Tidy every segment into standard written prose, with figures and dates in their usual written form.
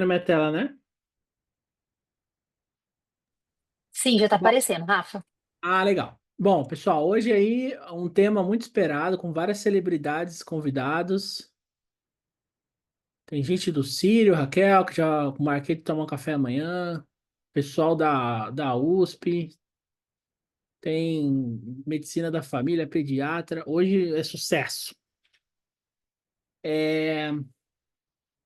Na minha tela, né? Sim, já tá Bom, aparecendo, Rafa. legal. Bom, pessoal, hoje aí um tema muito esperado, com várias celebridades convidados. Tem gente do Círio, Raquel, que já marquei de tomar um café amanhã. Pessoal da USP. Tem medicina da família, pediatra. Hoje é sucesso. É,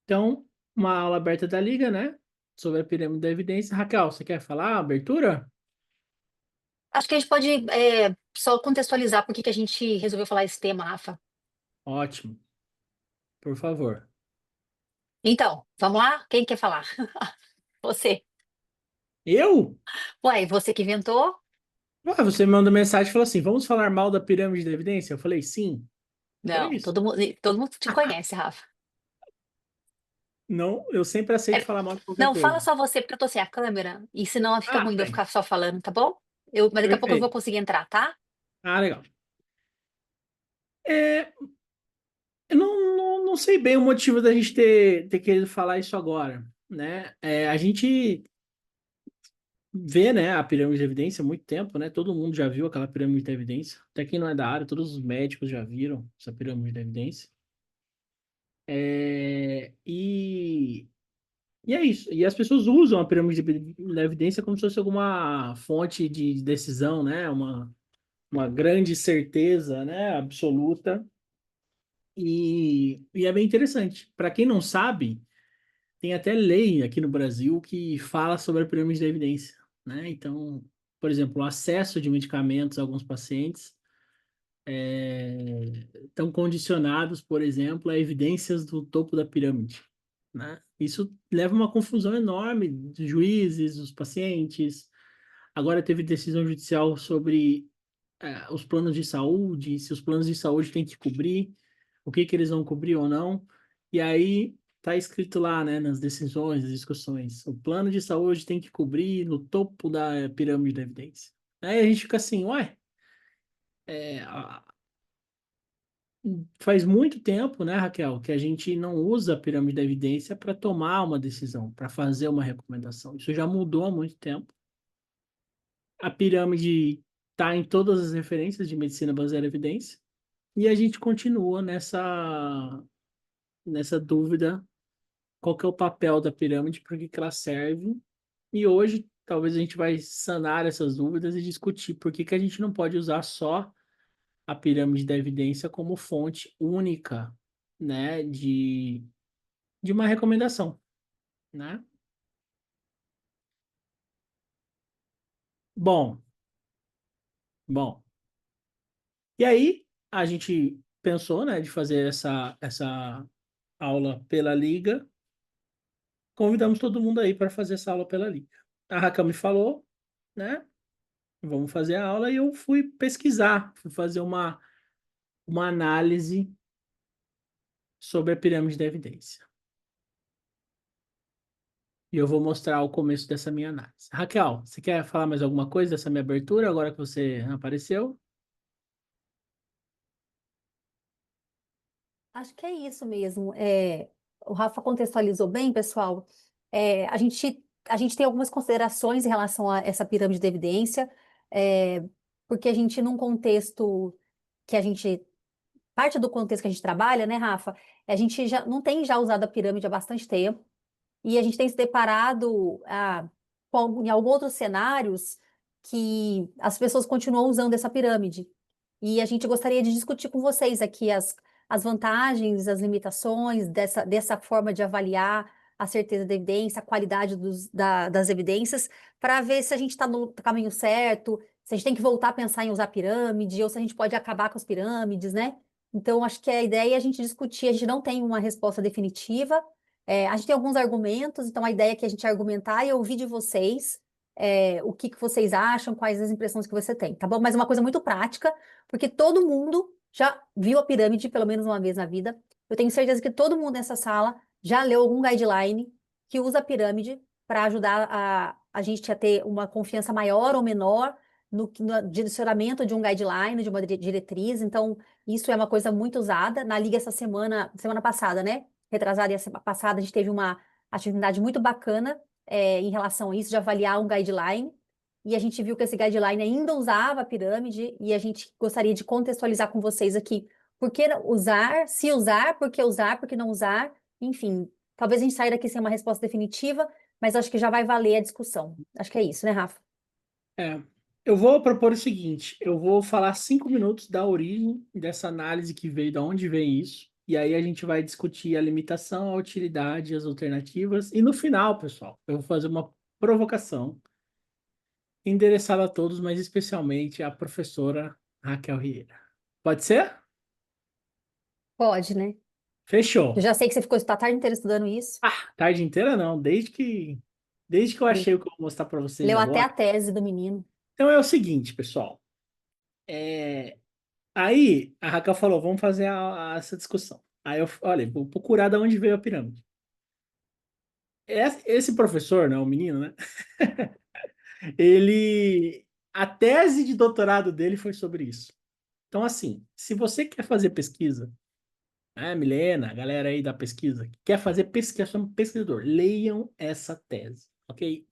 Então, uma aula aberta da Liga, né? Sobre a pirâmide da evidência. Raquel, você quer falar a abertura? Acho que a gente pode só contextualizar por que que a gente resolveu falar esse tema, Rafa. Ótimo, por favor. Então, vamos lá? Quem quer falar? Você. Eu? Ué, você que inventou? Você me mandou mensagem e falou assim: vamos falar mal da pirâmide da evidência? Eu falei, sim. Foi Não, isso. todo mundo te conhece, Rafa. Não, eu sempre aceito É, falar mal de qualquer não, fala coisa. só você, porque eu tô sem a câmera, e senão fica ruim de eu Bem, ficar só falando, tá bom? Mas daqui a pouco eu vou perfeito. conseguir entrar, tá? Legal. É, eu não sei bem o motivo da gente ter querido falar isso agora, né? A gente vê, né, a pirâmide da evidência há muito tempo, né? Todo mundo já viu aquela pirâmide da evidência. Até quem não é da área, todos os médicos já viram essa pirâmide da evidência. E é isso. E as pessoas usam a pirâmide da evidência como se fosse alguma fonte de decisão, né? Uma grande certeza, né? Absoluta. E é bem interessante. Para quem não sabe, tem até lei aqui no Brasil que fala sobre a pirâmide da evidência, né? Então, por exemplo, o acesso de medicamentos a alguns pacientes estão condicionados, por exemplo, a evidências do topo da pirâmide, né? Isso leva a uma confusão enorme dos juízes, dos pacientes. Agora teve decisão judicial sobre os planos de saúde, se os planos de saúde têm que cobrir, o que que eles vão cobrir ou não. E aí tá escrito lá, né, nas decisões, nas discussões, o plano de saúde tem que cobrir no topo da pirâmide da evidência. Aí a gente fica assim, ué, é, faz muito tempo, né, Raquel, que a gente não usa a pirâmide da evidência para tomar uma decisão, para fazer uma recomendação. Isso já mudou há muito tempo. A pirâmide está em todas as referências de medicina baseada em evidência e a gente continua nessa dúvida, qual que é o papel da pirâmide, para que que ela serve. E hoje, talvez a gente vai sanar essas dúvidas e discutir por que que a gente não pode usar só a pirâmide da evidência como fonte única, né, de uma recomendação, né? Bom, bom. E aí a gente pensou, né, de fazer essa aula pela Liga. Convidamos todo mundo aí para fazer essa aula pela Liga. A Raquel me falou, né? Vamos fazer a aula e eu fui pesquisar, fui fazer uma análise sobre a pirâmide da evidência. E eu vou mostrar o começo dessa minha análise. Raquel, você quer falar mais alguma coisa dessa minha abertura agora que você apareceu? Acho que é isso mesmo. O Rafa contextualizou bem, pessoal. A gente tem algumas considerações em relação a essa pirâmide de evidência, é, porque a gente, num contexto que a gente, parte do contexto que a gente trabalha, né, Rafa, a gente já não tem já usado a pirâmide há bastante tempo, e a gente tem se deparado em alguns outros cenários que as pessoas continuam usando essa pirâmide. E a gente gostaria de discutir com vocês aqui as vantagens, as limitações dessa forma de avaliar a certeza da evidência, a qualidade das evidências, para ver se a gente está no caminho certo, se a gente tem que voltar a pensar em usar pirâmide, ou se a gente pode acabar com as pirâmides, né? Então, acho que a ideia é a gente discutir, a gente não tem uma resposta definitiva, a gente tem alguns argumentos, então a ideia é que a gente argumentar e ouvir de vocês o que que vocês acham, quais as impressões que você tem, tá bom? Mas uma coisa muito prática, porque todo mundo já viu a pirâmide pelo menos uma vez na vida. Eu tenho certeza que todo mundo nessa sala já leu algum guideline que usa a pirâmide para ajudar a gente a ter uma confiança maior ou menor no direcionamento de um guideline, de uma diretriz. Então, isso é uma coisa muito usada. Na Liga essa semana passada, né? Retrasada e essa passada, a gente teve atividade muito bacana em relação a isso, de avaliar um guideline. E a gente viu que esse guideline ainda usava a pirâmide, e a gente gostaria de contextualizar com vocês aqui por que usar, se usar, por que não usar, enfim. Talvez a gente saia daqui sem uma resposta definitiva, mas acho que já vai valer a discussão. Acho que é isso, né, Rafa? É, eu vou propor o seguinte: eu vou falar 5 minutos da origem dessa análise que veio, de onde vem isso, e aí a gente vai discutir a limitação, a utilidade, as alternativas, e no final, pessoal, eu vou fazer uma provocação endereçada a todos, mas especialmente à professora Raquel Rieira. Pode ser? Pode, né? Eu Fechou. já sei que você ficou a tarde inteira estudando isso. Tarde inteira não, desde que eu achei o que eu vou mostrar para vocês Leu até agora. a tese do menino. Então é o seguinte, pessoal. Aí a Raquel falou, vamos fazer essa discussão. Aí eu, olha, vou procurar de onde veio a pirâmide. Esse professor, né, o menino, né? A tese de doutorado dele foi sobre isso. Então, assim, se você quer fazer pesquisa, né, Milena, a galera aí da pesquisa, quer fazer pesquisa, chama pesquisador, leiam essa tese, ok?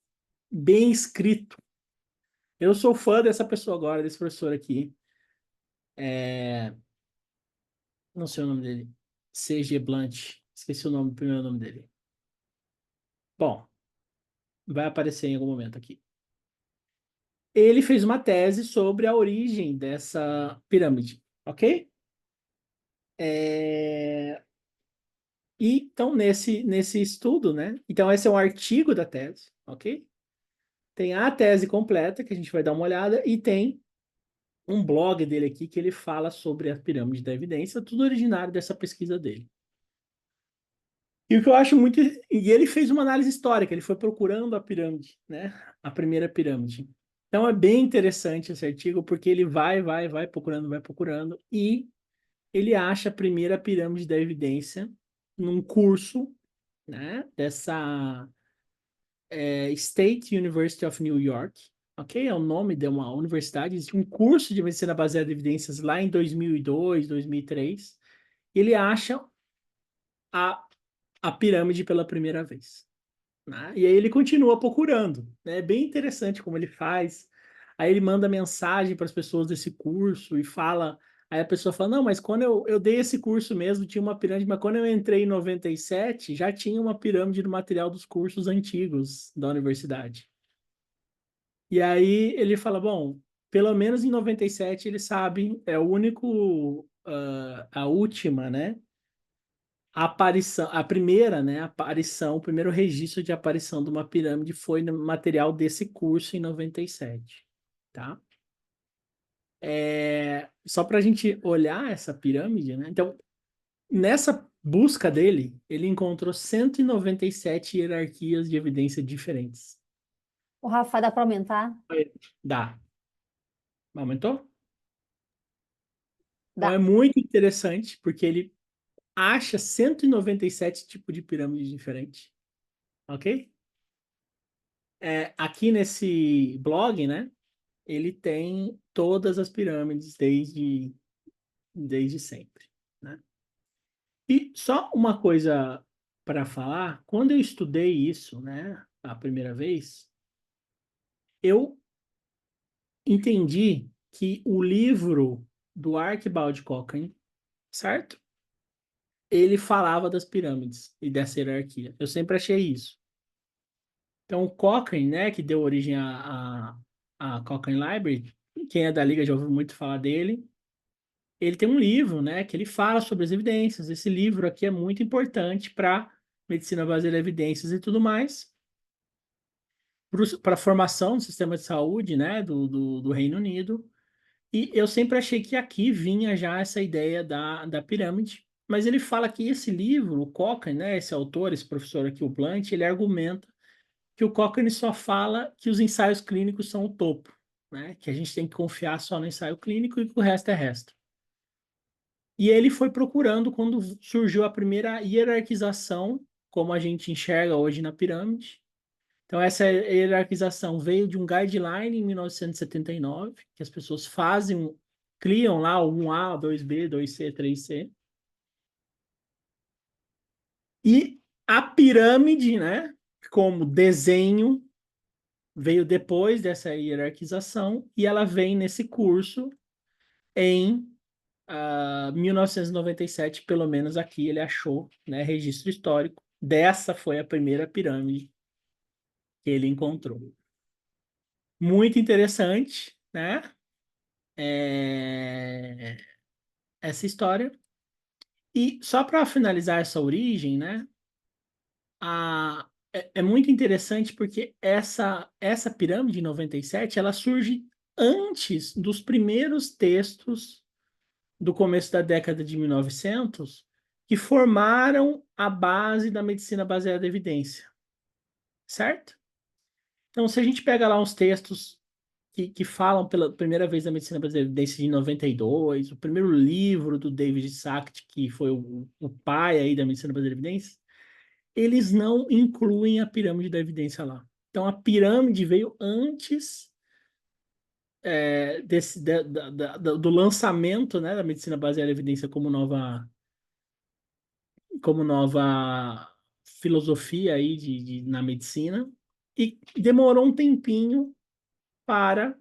Bem escrito. Eu sou fã dessa pessoa agora, desse professor aqui. Não sei o nome dele. C.G. Blunt. Esqueci o primeiro nome dele. Bom, vai aparecer em algum momento aqui. Ele fez uma tese sobre a origem dessa pirâmide, ok? É, E então, nesse estudo, né? Então, esse é um artigo da tese, ok? Tem a tese completa, que a gente vai dar uma olhada, e tem um blog dele aqui que ele fala sobre a pirâmide da evidência, tudo originário dessa pesquisa dele. E o que eu acho muito. E ele fez uma análise histórica, ele foi procurando a pirâmide, né? A primeira pirâmide. Então é bem interessante esse artigo, porque ele vai procurando, e ele acha a primeira pirâmide da evidência num curso, né? Dessa State University of New York, ok? É o nome de uma universidade, existe um curso de medicina baseada em evidências lá em 2002, 2003. Ele acha a, a pirâmide pela primeira vez. Né? E aí ele continua procurando, né? É bem interessante como ele faz. Aí ele manda mensagem para as pessoas desse curso e fala. Aí a pessoa fala: Não, mas quando eu dei esse curso mesmo, tinha uma pirâmide, mas quando eu entrei em 97, já tinha uma pirâmide no material dos cursos antigos da universidade. E aí ele fala: Bom, pelo menos em 97 ele sabe, é o único, a última, né? A aparição, a primeira, né, aparição, o primeiro registro de aparição de uma pirâmide foi no material desse curso em 97, tá? Só para a gente olhar essa pirâmide, né? Então, nessa busca dele, ele encontrou 197 hierarquias de evidência diferentes. O Rafa, dá para aumentar? Dá. Aumentou? Então é Dá. muito interessante, porque ele acha 197 tipos de pirâmides diferentes, ok? Aqui nesse blog, né? Ele tem todas as pirâmides desde sempre, né? E só uma coisa para falar, quando eu estudei isso, né, a primeira vez, eu entendi que o livro do Archibald Cochrane, certo? Ele falava das pirâmides e dessa hierarquia. Eu sempre achei isso. Então, o Cochrane, né, que deu origem à Cochrane Library, quem é da Liga já ouviu muito falar dele. Ele tem um livro, né, que ele fala sobre as evidências. Esse livro aqui é muito importante para medicina baseada em evidências e tudo mais, para a formação do sistema de saúde, né, do Reino Unido. E eu sempre achei que aqui vinha já essa ideia da pirâmide. Mas ele fala que esse livro, o Cochrane, né, esse autor, esse professor aqui, o Blunt, ele argumenta que o Cochrane só fala que os ensaios clínicos são o topo, né, que a gente tem que confiar só no ensaio clínico e que o resto é resto. E ele foi procurando quando surgiu a primeira hierarquização, como a gente enxerga hoje na pirâmide. Então, essa hierarquização veio de um guideline em 1979, que as pessoas fazem, criam lá o 1A, 2B, 2C, 3C. E A pirâmide, né, como desenho, veio depois dessa hierarquização e ela vem nesse curso em 1997, pelo menos aqui ele achou, né, registro histórico. Dessa foi a primeira pirâmide que ele encontrou. Muito interessante, né? É, essa história. E só para finalizar essa origem, né? É muito interessante porque essa pirâmide de 97 ela surge antes dos primeiros textos do começo da década de 1900 que formaram a base da medicina baseada em evidência, certo? Então, se a gente pega lá uns textos que falam pela primeira vez da medicina baseada em evidência de 92, o primeiro livro do David Sackt, que foi o pai aí da medicina baseada em evidência, eles não incluem a pirâmide da evidência lá. Então, a pirâmide veio antes do lançamento, né, da medicina baseada em evidência como nova filosofia aí na medicina, e demorou um tempinho para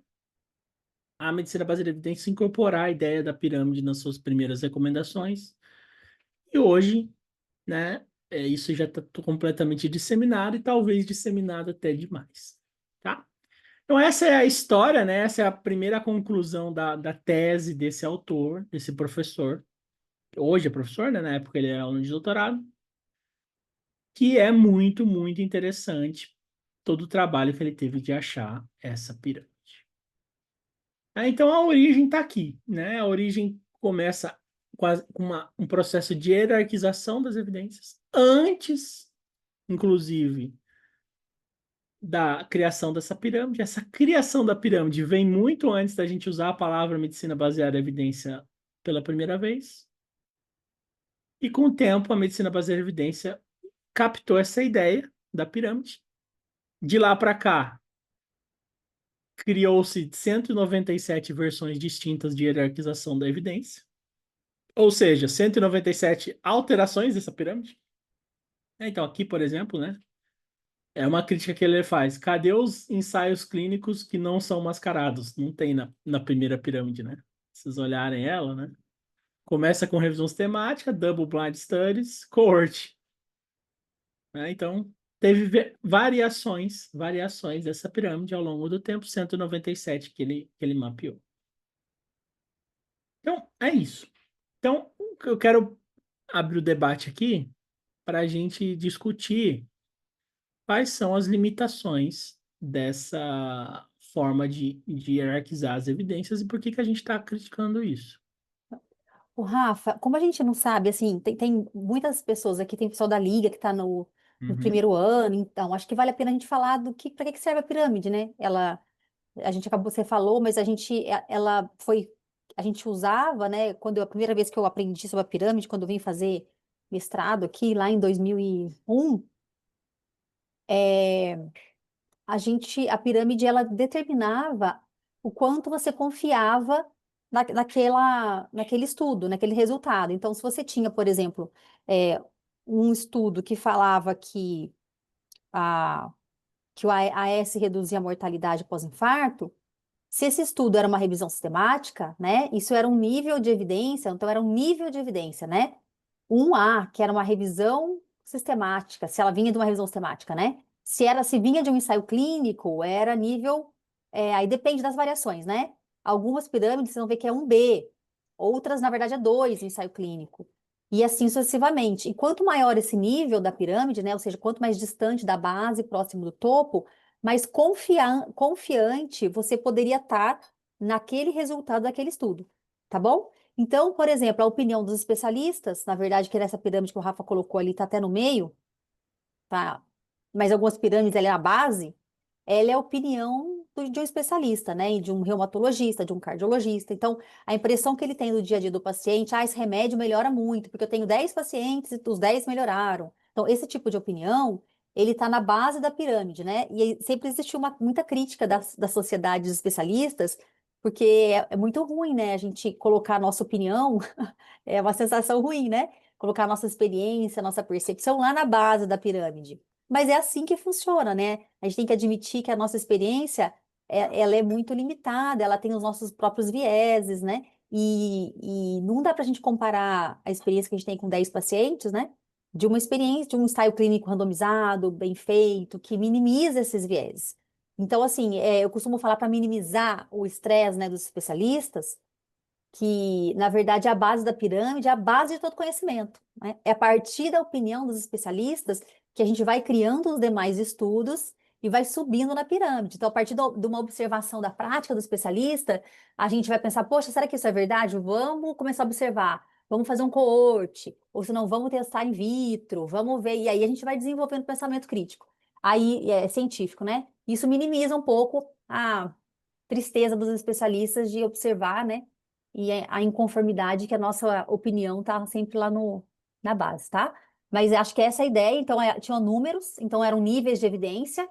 a medicina baseada em evidência incorporar a ideia da pirâmide nas suas primeiras recomendações, e hoje, né, isso já está completamente disseminado e talvez disseminado até demais, tá? Então essa é a história, né? Essa é a primeira conclusão da tese desse autor, desse professor, hoje é professor, né? Na época ele era aluno de doutorado, que é muito, muito interessante todo o trabalho que ele teve de achar essa pirâmide. Então a origem está aqui, né? A origem começa com um processo de hierarquização das evidências, antes, inclusive, da criação dessa pirâmide. Essa criação da pirâmide vem muito antes da gente usar a palavra medicina baseada em evidência pela primeira vez. E com o tempo, a medicina baseada em evidência captou essa ideia da pirâmide. De lá para cá, criou-se 197 versões distintas de hierarquização da evidência, ou seja, 197 alterações dessa pirâmide. Então, aqui, por exemplo, né, é uma crítica que ele faz. Cadê os ensaios clínicos que não são mascarados? Não tem na primeira pirâmide, né? Se vocês olharem ela, né? Começa com revisão sistemática, double blind studies, cohort, né? Então, teve variações dessa pirâmide ao longo do tempo, 197 que ele mapeou. Então, é isso. Então, eu quero abrir o debate aqui para a gente discutir quais são as limitações dessa forma de hierarquizar as evidências e por que que a gente está criticando isso. O Rafa, como a gente não sabe, assim, tem muitas pessoas aqui, tem pessoal da Liga que está no Uhum. primeiro ano, então acho que vale a pena a gente falar do que, para que serve a pirâmide, né? A gente acabou, você falou, mas ela foi, a gente usava, né? A primeira vez que eu aprendi sobre a pirâmide, quando eu vim fazer mestrado aqui, lá em 2001, é, a pirâmide, ela determinava o quanto você confiava naquele estudo, naquele resultado. Então, se você tinha, por exemplo, é, um estudo que falava a, que o AS reduzia a mortalidade pós-infarto, se esse estudo era uma revisão sistemática, né, isso era um nível de evidência, então era um nível de evidência, né? Um A, que era uma revisão sistemática, se ela vinha de uma revisão sistemática, né? Se vinha de um ensaio clínico, era nível, aí depende das variações, né? Algumas pirâmides vocês vão ver que é um B, outras, na verdade, é 2 ensaio clínico. E assim sucessivamente. E quanto maior esse nível da pirâmide, né? Ou seja, quanto mais distante da base, próximo do topo, mais confiante você poderia estar naquele resultado daquele estudo, tá bom? Então, por exemplo, a opinião dos especialistas, na verdade, que nessa pirâmide que o Rafa colocou ali, está até no meio, tá? Mas algumas pirâmides ali na base, ela é a opinião de um especialista, né? E de um reumatologista, de um cardiologista. Então, a impressão que ele tem do dia a dia do paciente, esse remédio melhora muito, porque eu tenho 10 pacientes e os 10 melhoraram. Então, esse tipo de opinião, ele está na base da pirâmide, né? E aí sempre existiu muita crítica da sociedade dos especialistas, porque é muito ruim, né? A gente colocar a nossa opinião, é uma sensação ruim, né? colocar a nossa experiência, a nossa percepção lá na base da pirâmide. Mas é assim que funciona, né? A gente tem que admitir que a nossa experiência, ela é muito limitada, ela tem os nossos próprios vieses, né? E não dá para a gente comparar a experiência que a gente tem com 10 pacientes, né? De uma experiência, de um ensaio clínico randomizado, bem feito, que minimiza esses vieses. Então, assim, eu costumo falar para minimizar o estresse, né, dos especialistas, que, na verdade, a base da pirâmide é a base de todo conhecimento, né? É a partir da opinião dos especialistas que a gente vai criando os demais estudos e vai subindo na pirâmide. Então, a partir de uma observação da prática do especialista, a gente vai pensar, poxa, será que isso é verdade? Vamos começar a observar, vamos fazer um coorte, ou se não, vamos testar in vitro, vamos ver, e aí a gente vai desenvolvendo pensamento crítico. Aí, é científico, né? Isso minimiza um pouco a tristeza dos especialistas de observar, né? E a inconformidade que a nossa opinião está sempre lá no, na base, tá? Mas acho que essa é a ideia. Então, tinham números, então eram níveis de evidência.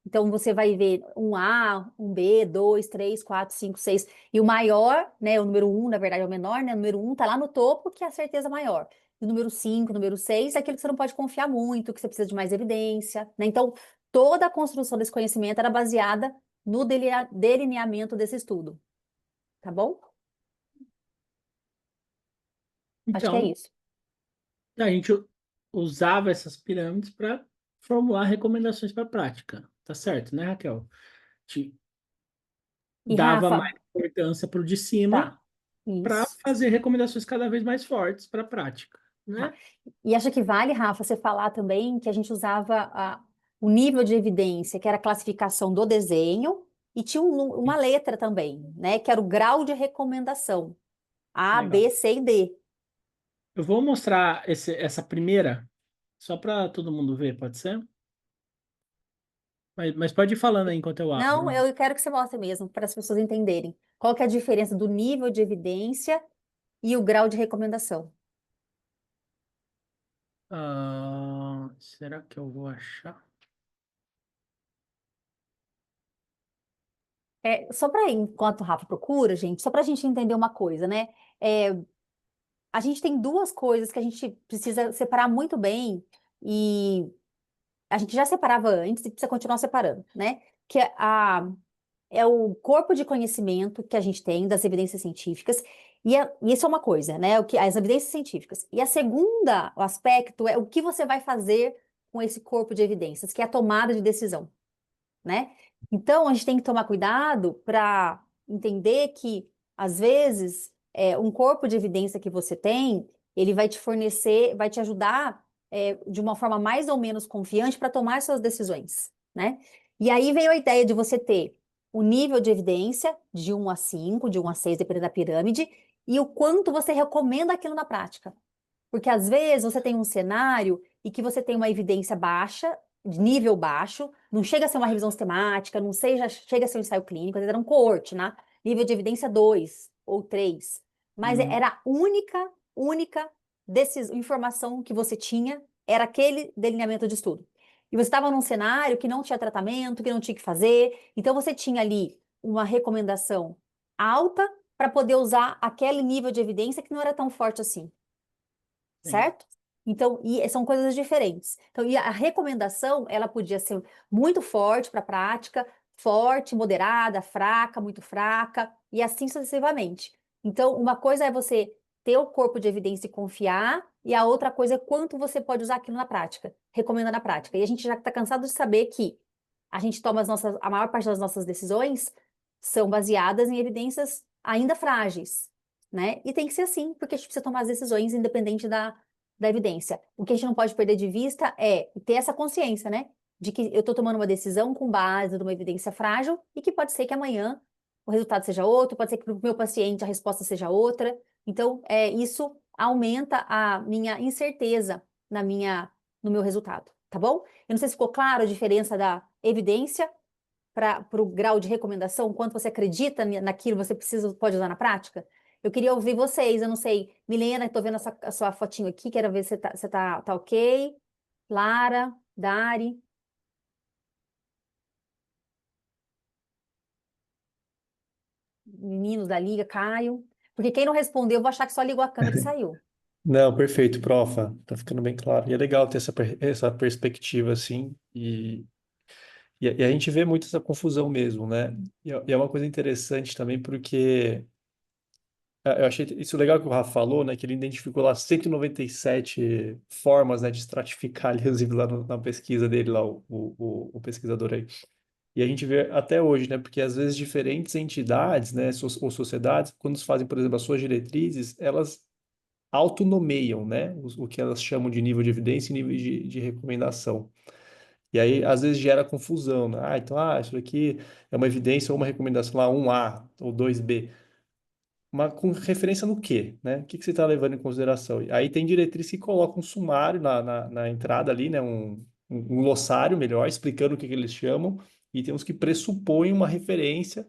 Então, você vai ver um A, um B, 2, 3, 4, 5, 6. E o maior, né? O número um, na verdade, é o menor, né? O número um está lá no topo, que é a certeza maior. E o número 5, o número 6 é aquele que você não pode confiar muito, que você precisa de mais evidência, né? Então, toda a construção desse conhecimento era baseada no delineamento desse estudo, tá bom? Acho que é Então, isso. a gente usava essas pirâmides para formular recomendações para a prática. Tá certo, né, Raquel? Te E dava Rafa, mais importância para o de cima tá, para isso. fazer recomendações cada vez mais fortes para a prática, Tá. né? E acha que vale, Rafa, você falar também que a gente usava o nível de evidência, que era a classificação do desenho, e tinha uma letra também, né? Que era o grau de recomendação. A, Legal. B, C e D. Eu vou mostrar essa primeira, só para todo mundo ver, pode ser? Mas pode ir falando aí enquanto eu Não, abro. eu quero que você mostre mesmo, para as pessoas entenderem. Qual que é a diferença do nível de evidência e o grau de recomendação? Será que eu vou achar? Só para, enquanto o Rafa procura, gente, só para a gente entender uma coisa, né? É, a gente tem duas coisas que a gente precisa separar muito bem, e a gente já separava antes e precisa continuar separando, né? Que é o corpo de conhecimento que a gente tem das evidências científicas, e isso é uma coisa, né? As evidências científicas. E a segunda, o aspecto é o que você vai fazer com esse corpo de evidências, que é a tomada de decisão, né? Então, a gente tem que tomar cuidado para entender que, às vezes, um corpo de evidência que você tem, ele vai te fornecer, vai te ajudar, de uma forma mais ou menos confiante para tomar suas decisões, né? E aí veio a ideia de você ter o nível de evidência de 1 a 5, de 1 a 6, dependendo da pirâmide, e o quanto você recomenda aquilo na prática. Porque às vezes você tem um cenário e que você tem uma evidência baixa, de nível baixo, não chega a ser uma revisão sistemática, não seja, chega a ser um ensaio clínico, às vezes era um coorte, né? Nível de evidência 2 ou 3. Mas Uhum, era a única informação que você tinha, era aquele delineamento de estudo. E você estava num cenário que não tinha tratamento, que não tinha que fazer, então você tinha ali uma recomendação alta para poder usar aquele nível de evidência que não era tão forte assim, sim. certo? Então, são coisas diferentes. Então, e a recomendação, ela podia ser muito forte para a prática, forte, moderada, fraca, muito fraca, e assim sucessivamente. Então, uma coisa é você ter o corpo de evidência e confiar, e a outra coisa é quanto você pode usar aquilo na prática, recomenda na prática. E a gente já está cansado de saber que a gente toma a maior parte das nossas decisões são baseadas em evidências ainda frágeis, né? E tem que ser assim, porque a gente precisa tomar as decisões independente da evidência. O que a gente não pode perder de vista é ter essa consciência, né? De que eu estou tomando uma decisão com base numa evidência frágil e que pode ser que amanhã o resultado seja outro, pode ser que para o meu paciente a resposta seja outra. Então, isso aumenta a minha incerteza no meu resultado, tá bom? Eu não sei se ficou claro a diferença da evidência para o grau de recomendação, quanto você acredita naquilo, você pode usar na prática? Eu queria ouvir vocês, eu não sei. Milena, estou vendo a sua fotinho aqui, quero ver se tá ok. Lara, Dari, meninos da liga, Caio. Porque quem não respondeu, eu vou achar que só ligou a câmera e saiu. Não, perfeito, profa. Tá ficando bem claro. E é legal ter essa perspectiva, assim, e a gente vê muito essa confusão mesmo, né? E é uma coisa interessante também, porque eu achei isso legal que o Rafa falou, né? Que ele identificou lá 197 formas, né, de estratificar, inclusive, lá na pesquisa dele, lá, o pesquisador aí. E a gente vê até hoje, né? Porque às vezes diferentes entidades, né, ou sociedades, quando fazem, por exemplo, as suas diretrizes, elas autonomeiam, né? O que elas chamam de nível de evidência e nível de recomendação. E aí, às vezes, gera confusão, né? Ah, então, isso aqui é uma evidência ou uma recomendação lá, 1A ou 2B. Mas com referência no quê, né? O que que você está levando em consideração? E aí tem diretriz que coloca um sumário na entrada ali, né? Um glossário melhor, explicando o que que eles chamam, e tem uns que pressupõem uma referência,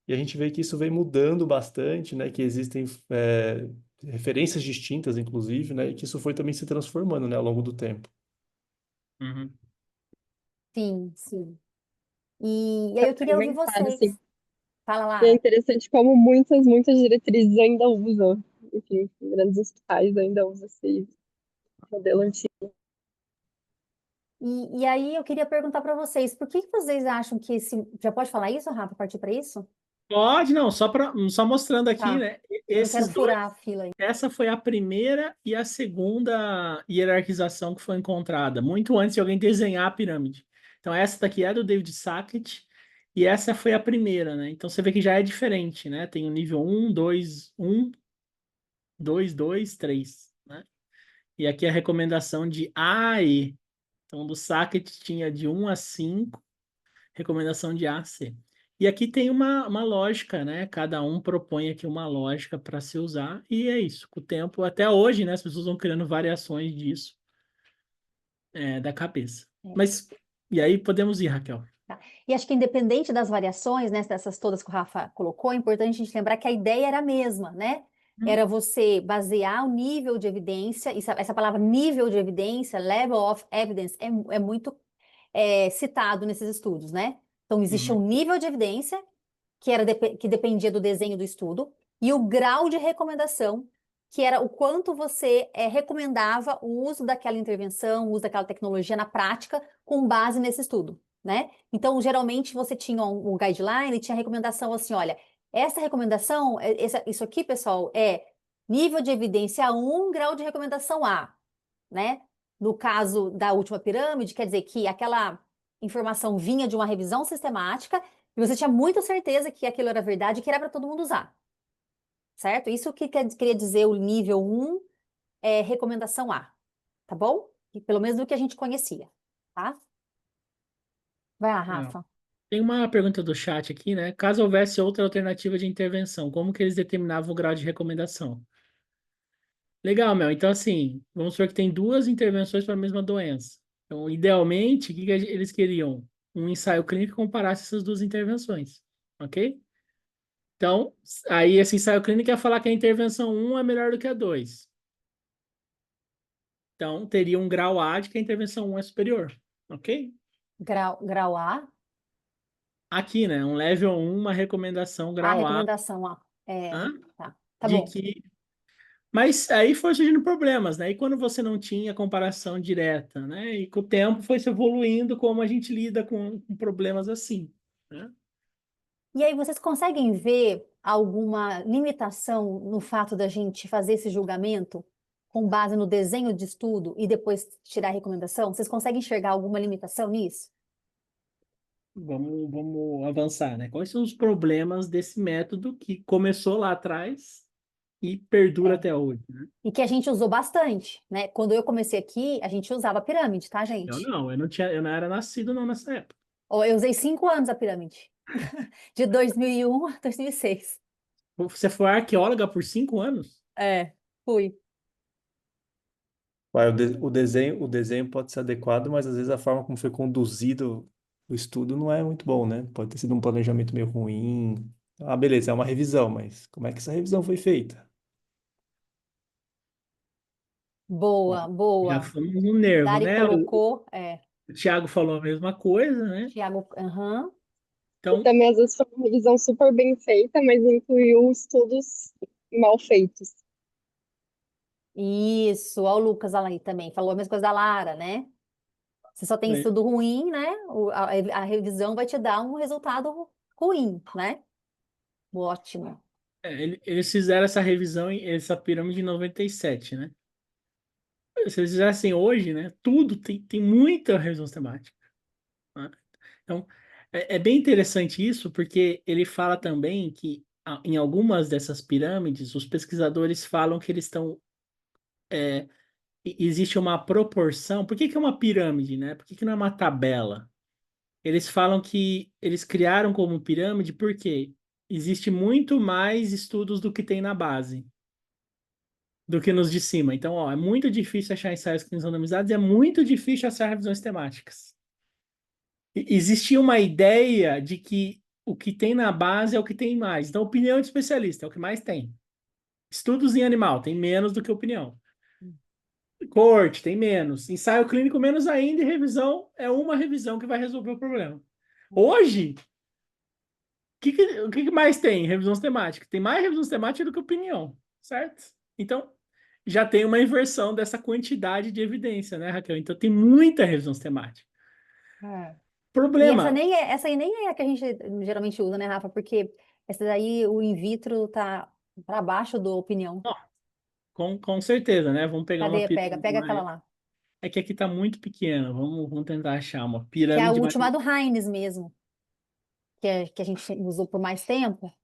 e a gente vê que isso vem mudando bastante, né? Que existem referências distintas, inclusive, né? E que isso foi também se transformando, né? Ao longo do tempo. Uhum. Sim, sim. E aí eu queria ouvir Complementar, assim. vocês. Fala, E é Lara. interessante como muitas diretrizes ainda usam. Enfim, grandes hospitais ainda usam esse modelo antigo. E aí eu queria perguntar para vocês, por que que vocês acham que esse... Já pode falar isso, Rafa? Partir para isso? Pode, não, só mostrando aqui, Tá. né? Eu não quero Esses dois, furar a fila aí. essa foi a primeira e a segunda hierarquização que foi encontrada, muito antes de alguém desenhar a pirâmide. Então, essa daqui é do David Sackett e essa foi a primeira, né? Então, você vê que já é diferente, né? Tem o nível um, 2, 2, 3, né? E aqui a recomendação de A a E. Então, do Sackett tinha de 1 a 5, recomendação de A a C. E aqui tem uma lógica, né? Cada um propõe aqui uma lógica para se usar, e é isso. Com o tempo, até hoje, né? As pessoas vão criando variações disso, da cabeça. É. Mas, e aí podemos ir, Raquel. Tá. E acho que independente das variações, né, dessas todas que o Rafa colocou, é importante a gente lembrar que a ideia era a mesma, né? Hum. Era você basear o nível de evidência, essa palavra nível de evidência, level of evidence, é muito citado nesses estudos, né? Então, existia Uhum, um nível de evidência que dependia do desenho do estudo, e o grau de recomendação, que era o quanto você recomendava o uso daquela intervenção, o uso daquela tecnologia na prática, com base nesse estudo, né? Então, geralmente, você tinha um guideline e tinha recomendação assim, olha, essa recomendação, isso aqui, pessoal, é nível de evidência 1, grau de recomendação A, né? No caso da última pirâmide, quer dizer que aquela informação vinha de uma revisão sistemática e você tinha muita certeza que aquilo era verdade e que era para todo mundo usar, certo? Isso que queria dizer o nível um é recomendação A, tá bom? E pelo menos do que a gente conhecia, tá? Vai lá, legal. Rafa. Tem uma pergunta do chat aqui, né? Caso houvesse outra alternativa de intervenção, como que eles determinavam o grau de recomendação? Legal, Mel. Então, assim, vamos supor que tem duas intervenções para a mesma doença. Então, idealmente, o que que eles queriam? Um ensaio clínico que comparasse essas duas intervenções, ok? Então, aí esse ensaio clínico ia falar que a intervenção um é melhor do que a 2. Então, teria um grau A de que a intervenção um é superior, ok? Grau A, Aqui, né? Um level um, uma recomendação a grau A, recomendação A. hã? Tá De bom. que Mas aí foi surgindo problemas, né? E quando você não tinha comparação direta, né? E com o tempo foi se evoluindo como a gente lida com problemas assim, né? E aí, vocês conseguem ver alguma limitação no fato da gente fazer esse julgamento com base no desenho de estudo e depois tirar a recomendação? Vocês conseguem enxergar alguma limitação nisso? Vamos avançar, né? Quais são os problemas desse método que começou lá atrás e perdura É. até hoje, né? E que a gente usou bastante, né? Quando eu comecei aqui, a gente usava pirâmide, tá, gente? Eu não era nascido não nessa época. Ó, eu usei 5 anos a pirâmide, de 2001 a 2006. Você foi arqueóloga por 5 anos? É, fui. O desenho pode ser adequado, mas às vezes a forma como foi conduzido o estudo não é muito bom, né? Pode ter sido um planejamento meio ruim. Ah, beleza, é uma revisão, mas como é que essa revisão foi feita? Ó, Boa, já boa. fomos no nervo, Dari né? colocou, O Thiago falou a mesma coisa, né? Tiago, aham. E Então, também, às vezes, foi uma revisão super bem feita, mas incluiu estudos mal feitos. Isso, ó, o Lucas aí também falou a mesma coisa da Lara, né? Você só tem É, estudo ruim, né? A revisão vai te dar um resultado ruim, né? Ótimo. eles fizeram essa revisão, essa pirâmide em 97, né? Se eles fizessem hoje, né? Tudo tem muita revisão sistemática, né? Então, é bem interessante isso, porque ele fala também que em algumas dessas pirâmides, os pesquisadores falam que eles estão. Existe uma proporção. Por que que é uma pirâmide, né? Por que que não é uma tabela? Eles falam que eles criaram como pirâmide porque existe muito mais estudos do que tem na base, do que nos de cima. Então, ó, é muito difícil achar ensaios clínicos randomizados e é muito difícil achar revisões temáticas. Existia uma ideia de que o que tem na base é o que tem mais. Então, opinião de especialista é o que mais tem. Estudos em animal tem menos do que opinião. Corte tem menos. Ensaio clínico menos ainda e revisão é uma revisão que vai resolver o problema. Hoje, o que mais tem? Revisões temáticas. Tem mais revisões temáticas do que opinião, certo? Então, já tem uma inversão dessa quantidade de evidência, né, Raquel? Então, tem muita revisão temática. É. E essa Problema. nem é, essa aí nem é a que a gente geralmente usa, né, Rafa? Porque essa daí, o in vitro tá para baixo do opinião. Ó, com certeza, né? Vamos pegar uma Cadê? Pega, pirâmide pega aquela mais. lá. É que aqui está muito pequena. Vamos tentar achar uma Que é a pirâmide mais. última do Hines mesmo, que a gente usou por mais tempo.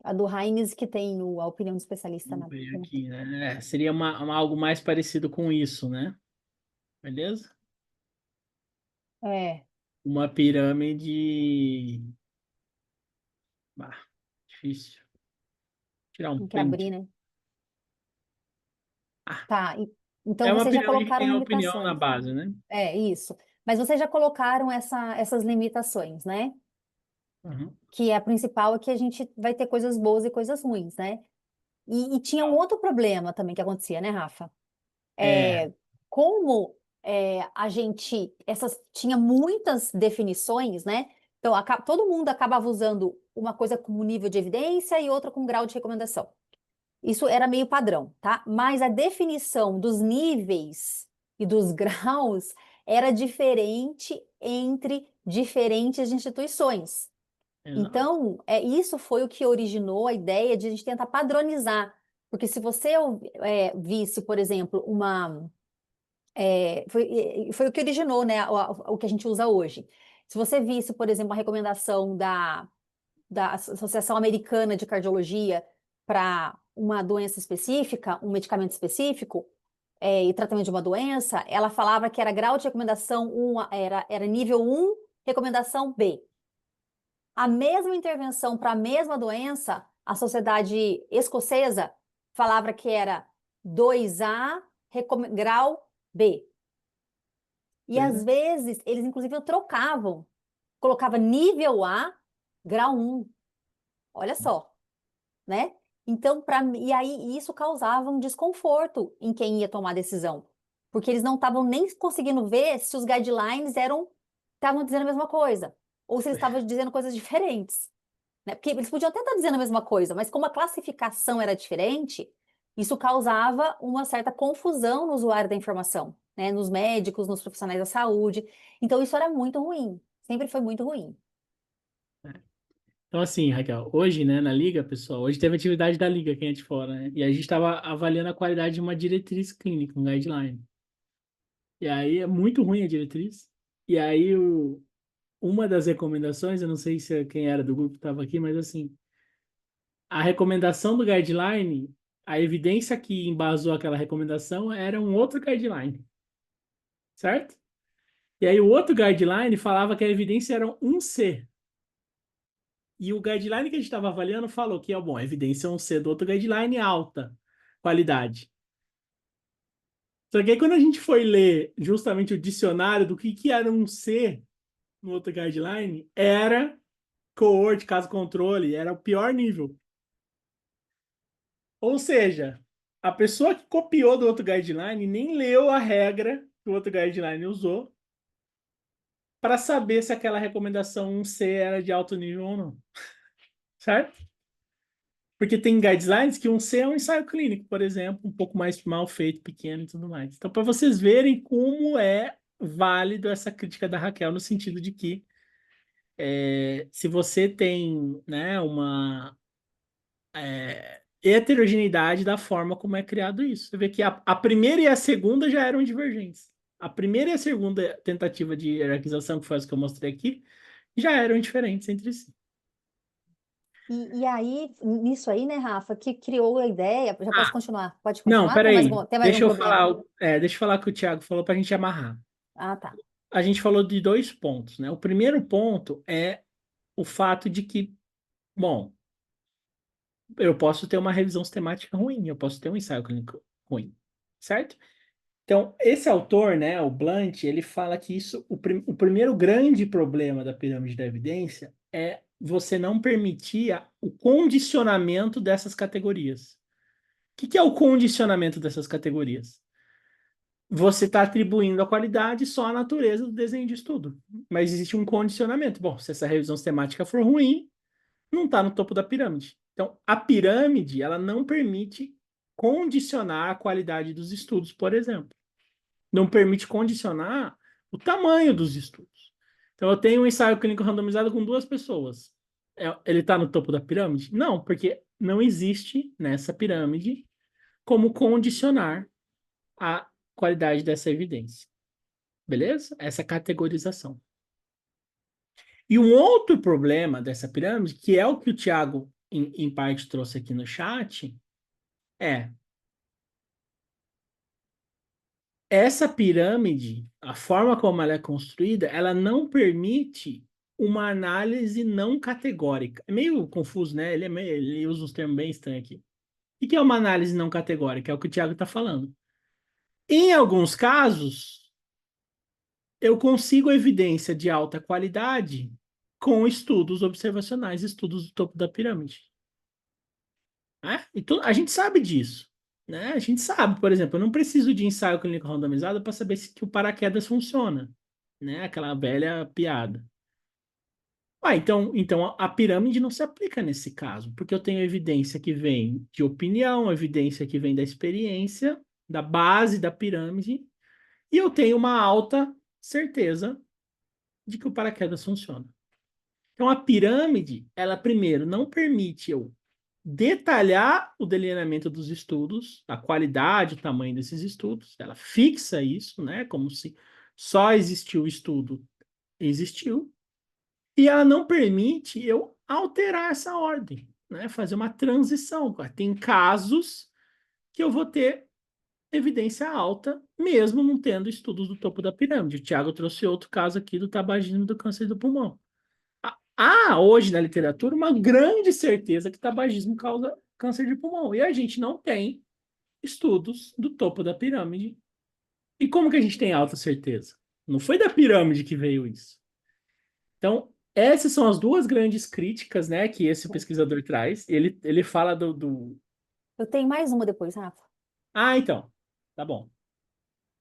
A do Hines que tem a opinião do especialista Vamos na ver ponta. aqui, né? Seria algo mais parecido com isso, né? Beleza? É, Uma pirâmide. Ah, difícil. Tirar um tem que abrir, print. né? Ah, Tá, então é uma vocês já pirâmide que colocaram tem a opinião na limitações. base, né? É, isso. Mas vocês já colocaram essas limitações, né? Uhum. Que a principal é que a gente vai ter coisas boas e coisas ruins, né? E tinha um outro problema também que acontecia, né, Rafa? É, Como a gente tinha muitas definições, né? Então, todo mundo acabava usando uma coisa com nível de evidência e outra com grau de recomendação. Isso era meio padrão, tá? Mas a definição dos níveis e dos graus era diferente entre diferentes instituições. exato. Então, isso foi o que originou a ideia de a gente tentar padronizar. Porque se você visse, por exemplo, foi o que originou, né, o que a gente usa hoje. Se você visse, por exemplo, uma recomendação da Associação Americana de Cardiologia para uma doença específica, um medicamento específico, e tratamento de uma doença, ela falava que era grau de recomendação 1, era nível 1, recomendação B. A mesma intervenção para a mesma doença, a Sociedade Escocesa falava que era 2A, grau B. E Pois às é. vezes eles inclusive trocavam, colocava nível A, grau 1. Olha só, né? Então, e aí isso causava um desconforto em quem ia tomar a decisão, porque eles não estavam nem conseguindo ver se os guidelines estavam dizendo a mesma coisa, ou se eles estavam dizendo coisas diferentes, né? Porque eles podiam até estar dizendo a mesma coisa, mas como a classificação era diferente, isso causava uma certa confusão no usuário da informação, né? Nos médicos, nos profissionais da saúde. Então, isso era muito ruim, sempre foi muito ruim. Então, assim, Raquel, hoje, né, na Liga, pessoal, hoje teve atividade da Liga, quem é de fora, né? E a gente estava avaliando a qualidade de uma diretriz clínica, um guideline. E aí é muito ruim a diretriz. E aí uma das recomendações, eu não sei se quem era do grupo estava aqui, mas assim, a recomendação do guideline, a evidência que embasou aquela recomendação era um outro guideline, certo? E aí o outro guideline falava que a evidência era um C. E o guideline que a gente estava avaliando falou que, bom, a evidência é um C do outro guideline alta qualidade. Só que aí quando a gente foi ler justamente o dicionário do que era um C no outro guideline, era coorte, caso controle, era o pior nível. Ou seja, a pessoa que copiou do outro guideline nem leu a regra que o outro guideline usou para saber se aquela recomendação 1C era de alto nível ou não. Certo? Porque tem guidelines que um C é um ensaio clínico, por exemplo, um pouco mais mal feito, pequeno e tudo mais. Então, para vocês verem como é válido essa crítica da Raquel, no sentido de que se você tem, né, uma heterogeneidade da forma como é criado isso. Você vê que a primeira e a segunda já eram divergentes. A primeira e a segunda tentativa de hierarquização, que foi as que eu mostrei aqui, já eram diferentes entre si. E aí, nisso aí, né, Rafa, que criou a ideia, já posso Ah, continuar? Pode não, continuar? peraí. Tem mais um Deixa eu problema? falar, deixa eu falar o que o Thiago falou para a gente amarrar. Ah, tá. A gente falou de 2 pontos, né? O primeiro ponto é o fato de que, bom, eu posso ter uma revisão sistemática ruim, eu posso ter um ensaio clínico ruim, certo? Então, esse autor, né, o Blunt, ele fala que o primeiro grande problema da pirâmide da evidência é você não permitir o condicionamento dessas categorias. O que é o condicionamento dessas categorias? Você está atribuindo a qualidade só à natureza do desenho de estudo. Mas existe um condicionamento. Bom, se essa revisão sistemática for ruim, não está no topo da pirâmide. Então, a pirâmide, ela não permite condicionar a qualidade dos estudos, por exemplo. Não permite condicionar o tamanho dos estudos. Então, eu tenho um ensaio clínico randomizado com 2 pessoas. Ele está no topo da pirâmide? Não, porque não existe nessa pirâmide como condicionar a qualidade dessa evidência. Beleza? Essa categorização. E um outro problema dessa pirâmide, que é o que o Thiago, em parte, trouxe aqui no chat, é essa pirâmide, a forma como ela é construída, ela não permite uma análise não categórica. É meio confuso, né? Ele usa uns termos bem estranhos aqui. O que é uma análise não categórica? É o que o Thiago está falando. Em alguns casos, eu consigo evidência de alta qualidade com estudos observacionais, estudos do topo da pirâmide. Então, a gente sabe disso. Né? A gente sabe, por exemplo, eu não preciso de ensaio clínico randomizado para saber se que o paraquedas funciona. Né? Aquela velha piada. Então a pirâmide não se aplica nesse caso, porque eu tenho evidência que vem de opinião, evidência que vem da experiência, da base da pirâmide, e eu tenho uma alta certeza de que o paraquedas funciona. Então, a pirâmide, ela primeiro não permite eu detalhar o delineamento dos estudos, a qualidade, o tamanho desses estudos, ela fixa isso, né, como se só existiu o estudo, existiu, e ela não permite eu alterar essa ordem, né, fazer uma transição. Tem casos que eu vou ter evidência alta, mesmo não tendo estudos do topo da pirâmide. O Thiago trouxe outro caso aqui do tabagismo do câncer do pulmão. Há hoje na literatura uma grande certeza que tabagismo causa câncer de pulmão. E a gente não tem estudos do topo da pirâmide. E como que a gente tem alta certeza? Não foi da pirâmide que veio isso. Então, essas são as duas grandes críticas, né, que esse pesquisador traz. Ele fala do... Eu tenho mais uma depois, Rafa. Então. Tá bom.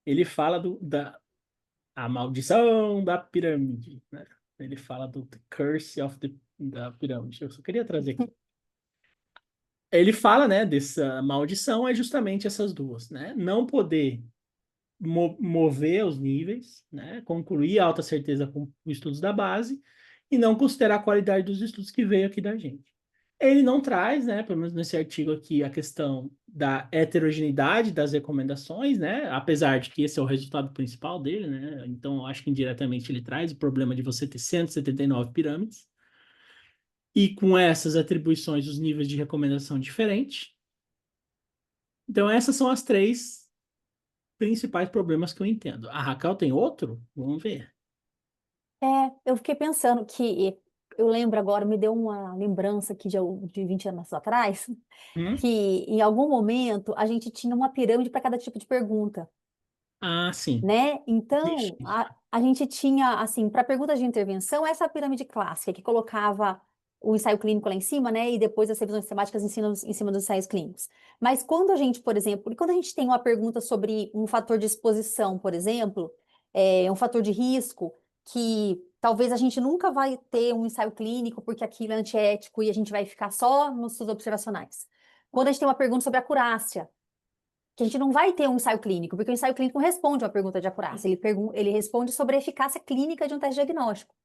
Ele fala da a maldição da pirâmide, né? Ele fala do The Curse of da pirâmide. Eu só queria trazer aqui. Ele fala, né, dessa maldição é justamente essas duas, né? Não poder mover os níveis, né? Concluir a alta certeza com estudos da base e não considerar a qualidade dos estudos que veio aqui da gente. Ele não traz, né, pelo menos nesse artigo aqui, a questão da heterogeneidade das recomendações, né? Apesar de que esse é o resultado principal dele, né? Então, eu acho que indiretamente ele traz o problema de você ter 179 pirâmides e com essas atribuições os níveis de recomendação diferentes. Então, essas são as 3 principais problemas que eu entendo. A Raquel tem outro? Vamos ver. Eu fiquei pensando que, eu lembro agora, me deu uma lembrança aqui de 20 anos atrás, Hum? que em algum momento a gente tinha uma pirâmide para cada tipo de pergunta, Sim. né? Isso, Então, isso. a gente tinha, assim, para perguntas de intervenção, essa pirâmide clássica, que colocava o ensaio clínico lá em cima, né? E depois as revisões temáticas em cima dos ensaios clínicos. Mas quando a gente, por exemplo, quando a gente tem uma pergunta sobre um fator de exposição, por exemplo, um fator de risco, que talvez a gente nunca vai ter um ensaio clínico porque aquilo é antiético e a gente vai ficar só nos estudos observacionais. Quando a gente tem uma pergunta sobre acurácia, que a gente não vai ter um ensaio clínico, porque o ensaio clínico não responde uma pergunta de acurácia, ele responde sobre a eficácia clínica de um teste diagnóstico.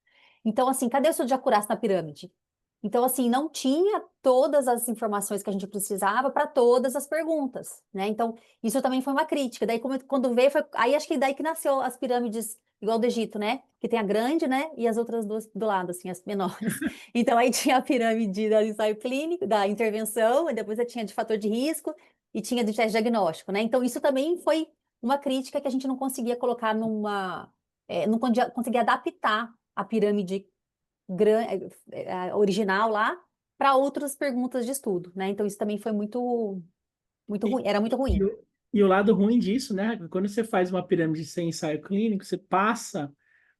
Então, assim, cadê o estudo de acurácia na pirâmide? Então, assim, não tinha todas as informações que a gente precisava para todas as perguntas, né? Então, isso também foi uma crítica. Daí, quando veio, aí acho que daí que nasceu as pirâmides igual do Egito, né? Que tem a grande, né? E as outras duas do lado, assim, as menores. Então, aí tinha a pirâmide do ensaio clínico, da intervenção, e depois tinha de fator de risco e tinha de teste diagnóstico, né? Então, isso também foi uma crítica que a gente não conseguia colocar não conseguia adaptar a pirâmide original lá para outras perguntas de estudo, né? Então isso também foi muito E, ruim, era muito e, ruim. e o lado ruim disso, né? Quando você faz uma pirâmide sem ensaio clínico, você passa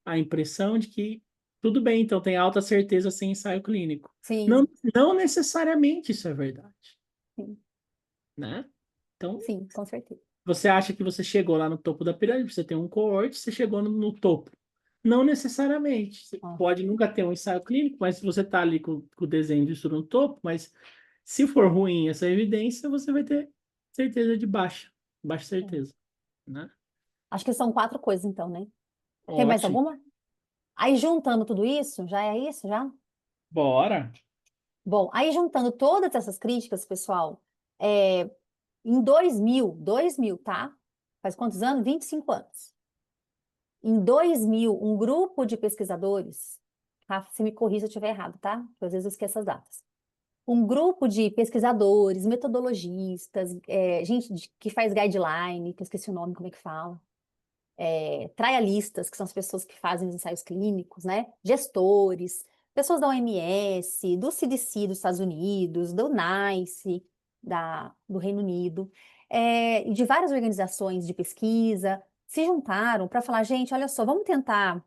a impressão de que tudo bem, então tem alta certeza sem ensaio clínico. Não, Sim, não necessariamente isso é verdade, sim, né? Então, sim, com certeza. você acha que você chegou lá no topo da pirâmide, você tem um coorte, você chegou no topo. Não necessariamente. Você Ó, pode nunca ter um ensaio clínico, mas se você está ali com o desenho de estudo no topo, mas se for ruim essa evidência, você vai ter certeza de baixa ó. certeza, né? Acho que são 4 coisas então, né? Tem mais Ótimo. alguma? Aí juntando tudo isso, já é isso, já? Bora. Bom, aí juntando todas essas críticas, pessoal, é, em 2000, tá? Faz quantos anos? 25 anos. Em 2000, um grupo de pesquisadores, Rafa, você me corrija se eu estiver errado, tá? Porque às vezes eu esqueço as datas. Um grupo de pesquisadores, metodologistas, gente que faz guideline, que eu esqueci o nome, como é que fala, trialistas, que são as pessoas que fazem os ensaios clínicos, né? Gestores, pessoas da OMS, do CDC dos Estados Unidos, do NICE, do Reino Unido, e de várias organizações de pesquisa, se juntaram para falar, gente, olha só, vamos tentar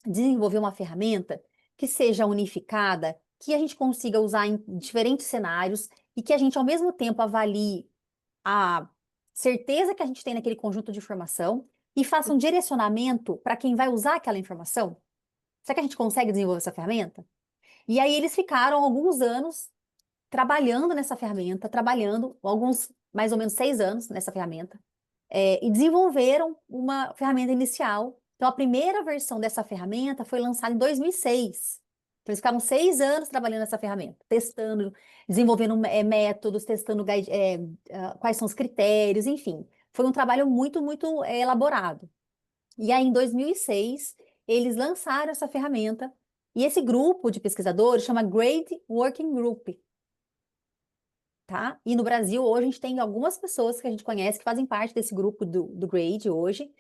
desenvolver uma ferramenta que seja unificada, que a gente consiga usar em diferentes cenários e que a gente, ao mesmo tempo, avalie a certeza que a gente tem naquele conjunto de informação e faça um direcionamento para quem vai usar aquela informação. Será que a gente consegue desenvolver essa ferramenta? E aí eles ficaram alguns anos trabalhando nessa ferramenta, trabalhando alguns, mais ou menos 6 anos nessa ferramenta, e desenvolveram uma ferramenta inicial. Então, a primeira versão dessa ferramenta foi lançada em 2006. Então, eles ficaram 6 anos trabalhando nessa ferramenta, testando, desenvolvendo métodos, testando quais são os critérios, enfim. Foi um trabalho muito, muito elaborado. E aí, em 2006, eles lançaram essa ferramenta, e esse grupo de pesquisadores chama Grade Working Group, tá? E no Brasil, hoje, a gente tem algumas pessoas que a gente conhece que fazem parte desse grupo do Grade hoje.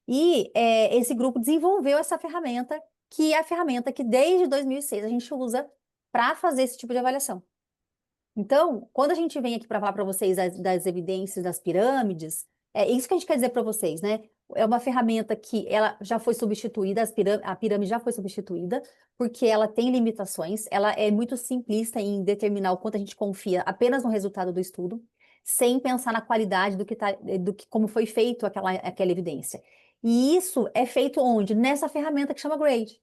E esse grupo desenvolveu essa ferramenta, que é a ferramenta que desde 2006 a gente usa para fazer esse tipo de avaliação. Então, quando a gente vem aqui para falar para vocês das evidências das pirâmides, é isso que a gente quer dizer para vocês, né? É uma ferramenta que ela já foi substituída, a pirâmide já foi substituída, porque ela tem limitações, ela é muito simplista em determinar o quanto a gente confia apenas no resultado do estudo, sem pensar na qualidade como foi feito aquela evidência. E isso é feito onde? Nessa ferramenta que chama Grade.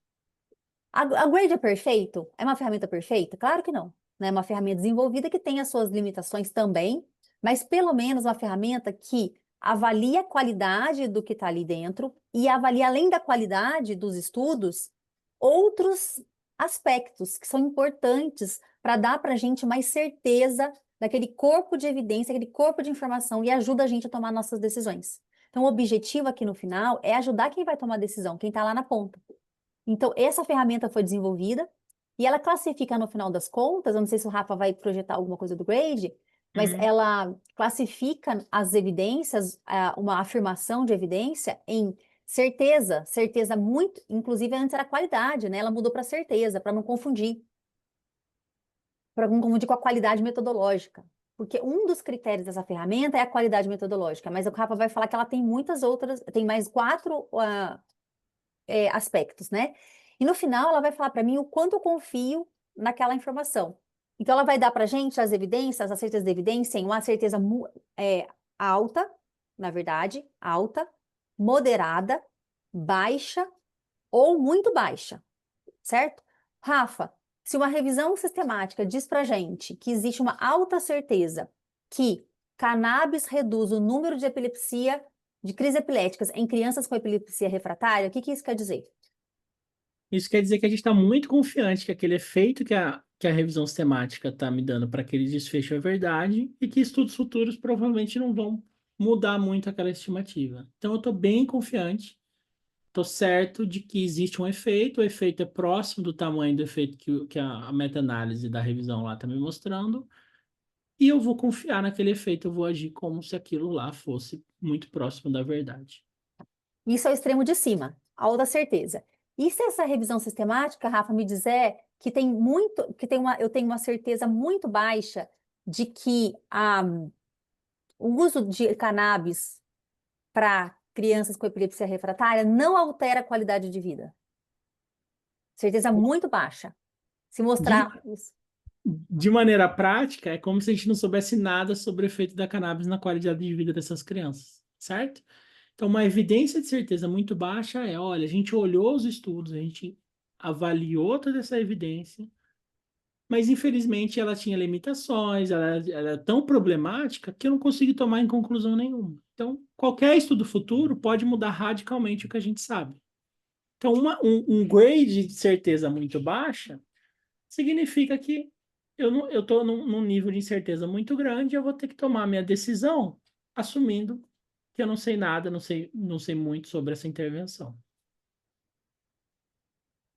A Grade é perfeito? É uma ferramenta perfeita? Claro que não. Né? É uma ferramenta desenvolvida que tem as suas limitações também, mas pelo menos uma ferramenta que avalia a qualidade do que está ali dentro e avalia, além da qualidade dos estudos, outros aspectos que são importantes para dar para a gente mais certeza daquele corpo de evidência, aquele corpo de informação e ajuda a gente a tomar nossas decisões. Então, o objetivo aqui no final é ajudar quem vai tomar a decisão, quem está lá na ponta. Então, essa ferramenta foi desenvolvida e ela classifica, no final das contas, eu não sei se o Rafa vai projetar alguma coisa do Grade, mas Uhum. ela classifica as evidências, uma afirmação de evidência em certeza muito, inclusive antes era qualidade, né? Ela mudou para certeza, para não confundir com a qualidade metodológica. Porque um dos critérios dessa ferramenta é a qualidade metodológica, mas o Rafa vai falar que ela tem muitas outras, tem mais 4 aspectos, né? E no final ela vai falar para mim o quanto eu confio naquela informação. Então ela vai dar para a gente as evidências, as certezas de evidência em uma certeza alta, na verdade, alta, moderada, baixa ou muito baixa. certo? Rafa, se uma revisão sistemática diz pra gente que existe uma alta certeza que cannabis reduz o número de epilepsia, de crises epiléticas em crianças com epilepsia refratária, o que que isso quer dizer? Isso quer dizer que a gente está muito confiante que aquele efeito que a revisão sistemática está me dando para aquele desfecho é verdade e que estudos futuros provavelmente não vão mudar muito aquela estimativa. Então, eu estou bem confiante, estou certo de que existe um efeito, o efeito é próximo do tamanho do efeito que a meta-análise da revisão lá está me mostrando, e eu vou confiar naquele efeito, eu vou agir como se aquilo lá fosse muito próximo da verdade. Isso é o extremo de cima, a alta certeza. E se essa revisão sistemática, Rafa, me dizer que tem muito, eu tenho uma certeza muito baixa de que o uso de cannabis para crianças com epilepsia refratária não altera a qualidade de vida. Certeza muito baixa. Se De, mostrar isso. de maneira prática, é como se a gente não soubesse nada sobre o efeito da cannabis na qualidade de vida dessas crianças, certo? Então, uma evidência de certeza muito baixa é, olha, a gente olhou os estudos, a gente avaliou toda essa evidência, mas infelizmente ela tinha limitações, ela é tão problemática que eu não consigo tomar em conclusão nenhuma. Então, qualquer estudo futuro pode mudar radicalmente o que a gente sabe. Então, um grade de certeza muito baixa significa que eu estou num nível de incerteza muito grande e eu vou ter que tomar minha decisão assumindo que eu não sei nada, não sei muito sobre essa intervenção.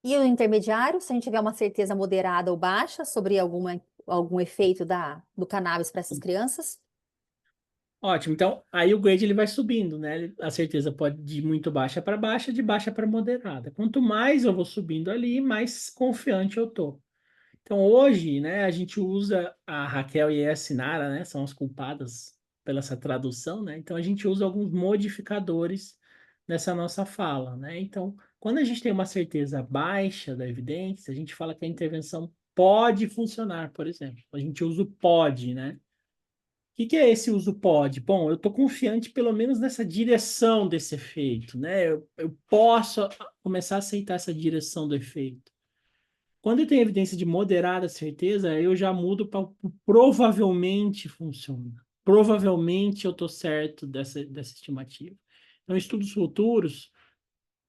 E o intermediário, se a gente tiver uma certeza moderada ou baixa sobre algum efeito do cannabis para essas crianças? Ótimo. Então, aí o grade ele vai subindo, né? A certeza pode de muito baixa para baixa, de baixa para moderada. Quanto mais eu vou subindo ali, mais confiante eu tô. Então, hoje, né, a gente usa a Raquel e a Sinara, né? São as culpadas pela essa tradução, né? Então, a gente usa alguns modificadores nessa nossa fala, né? Então, quando a gente tem uma certeza baixa da evidência, a gente fala que a intervenção pode funcionar, por exemplo. A gente usa o pode, né? Que é esse uso pode? Bom, eu estou confiante pelo menos nessa direção desse efeito, né? Eu posso começar a aceitar essa direção do efeito. Quando eu tenho evidência de moderada certeza, eu já mudo para provavelmente funciona. Provavelmente eu estou certo dessa estimativa. Então, estudos futuros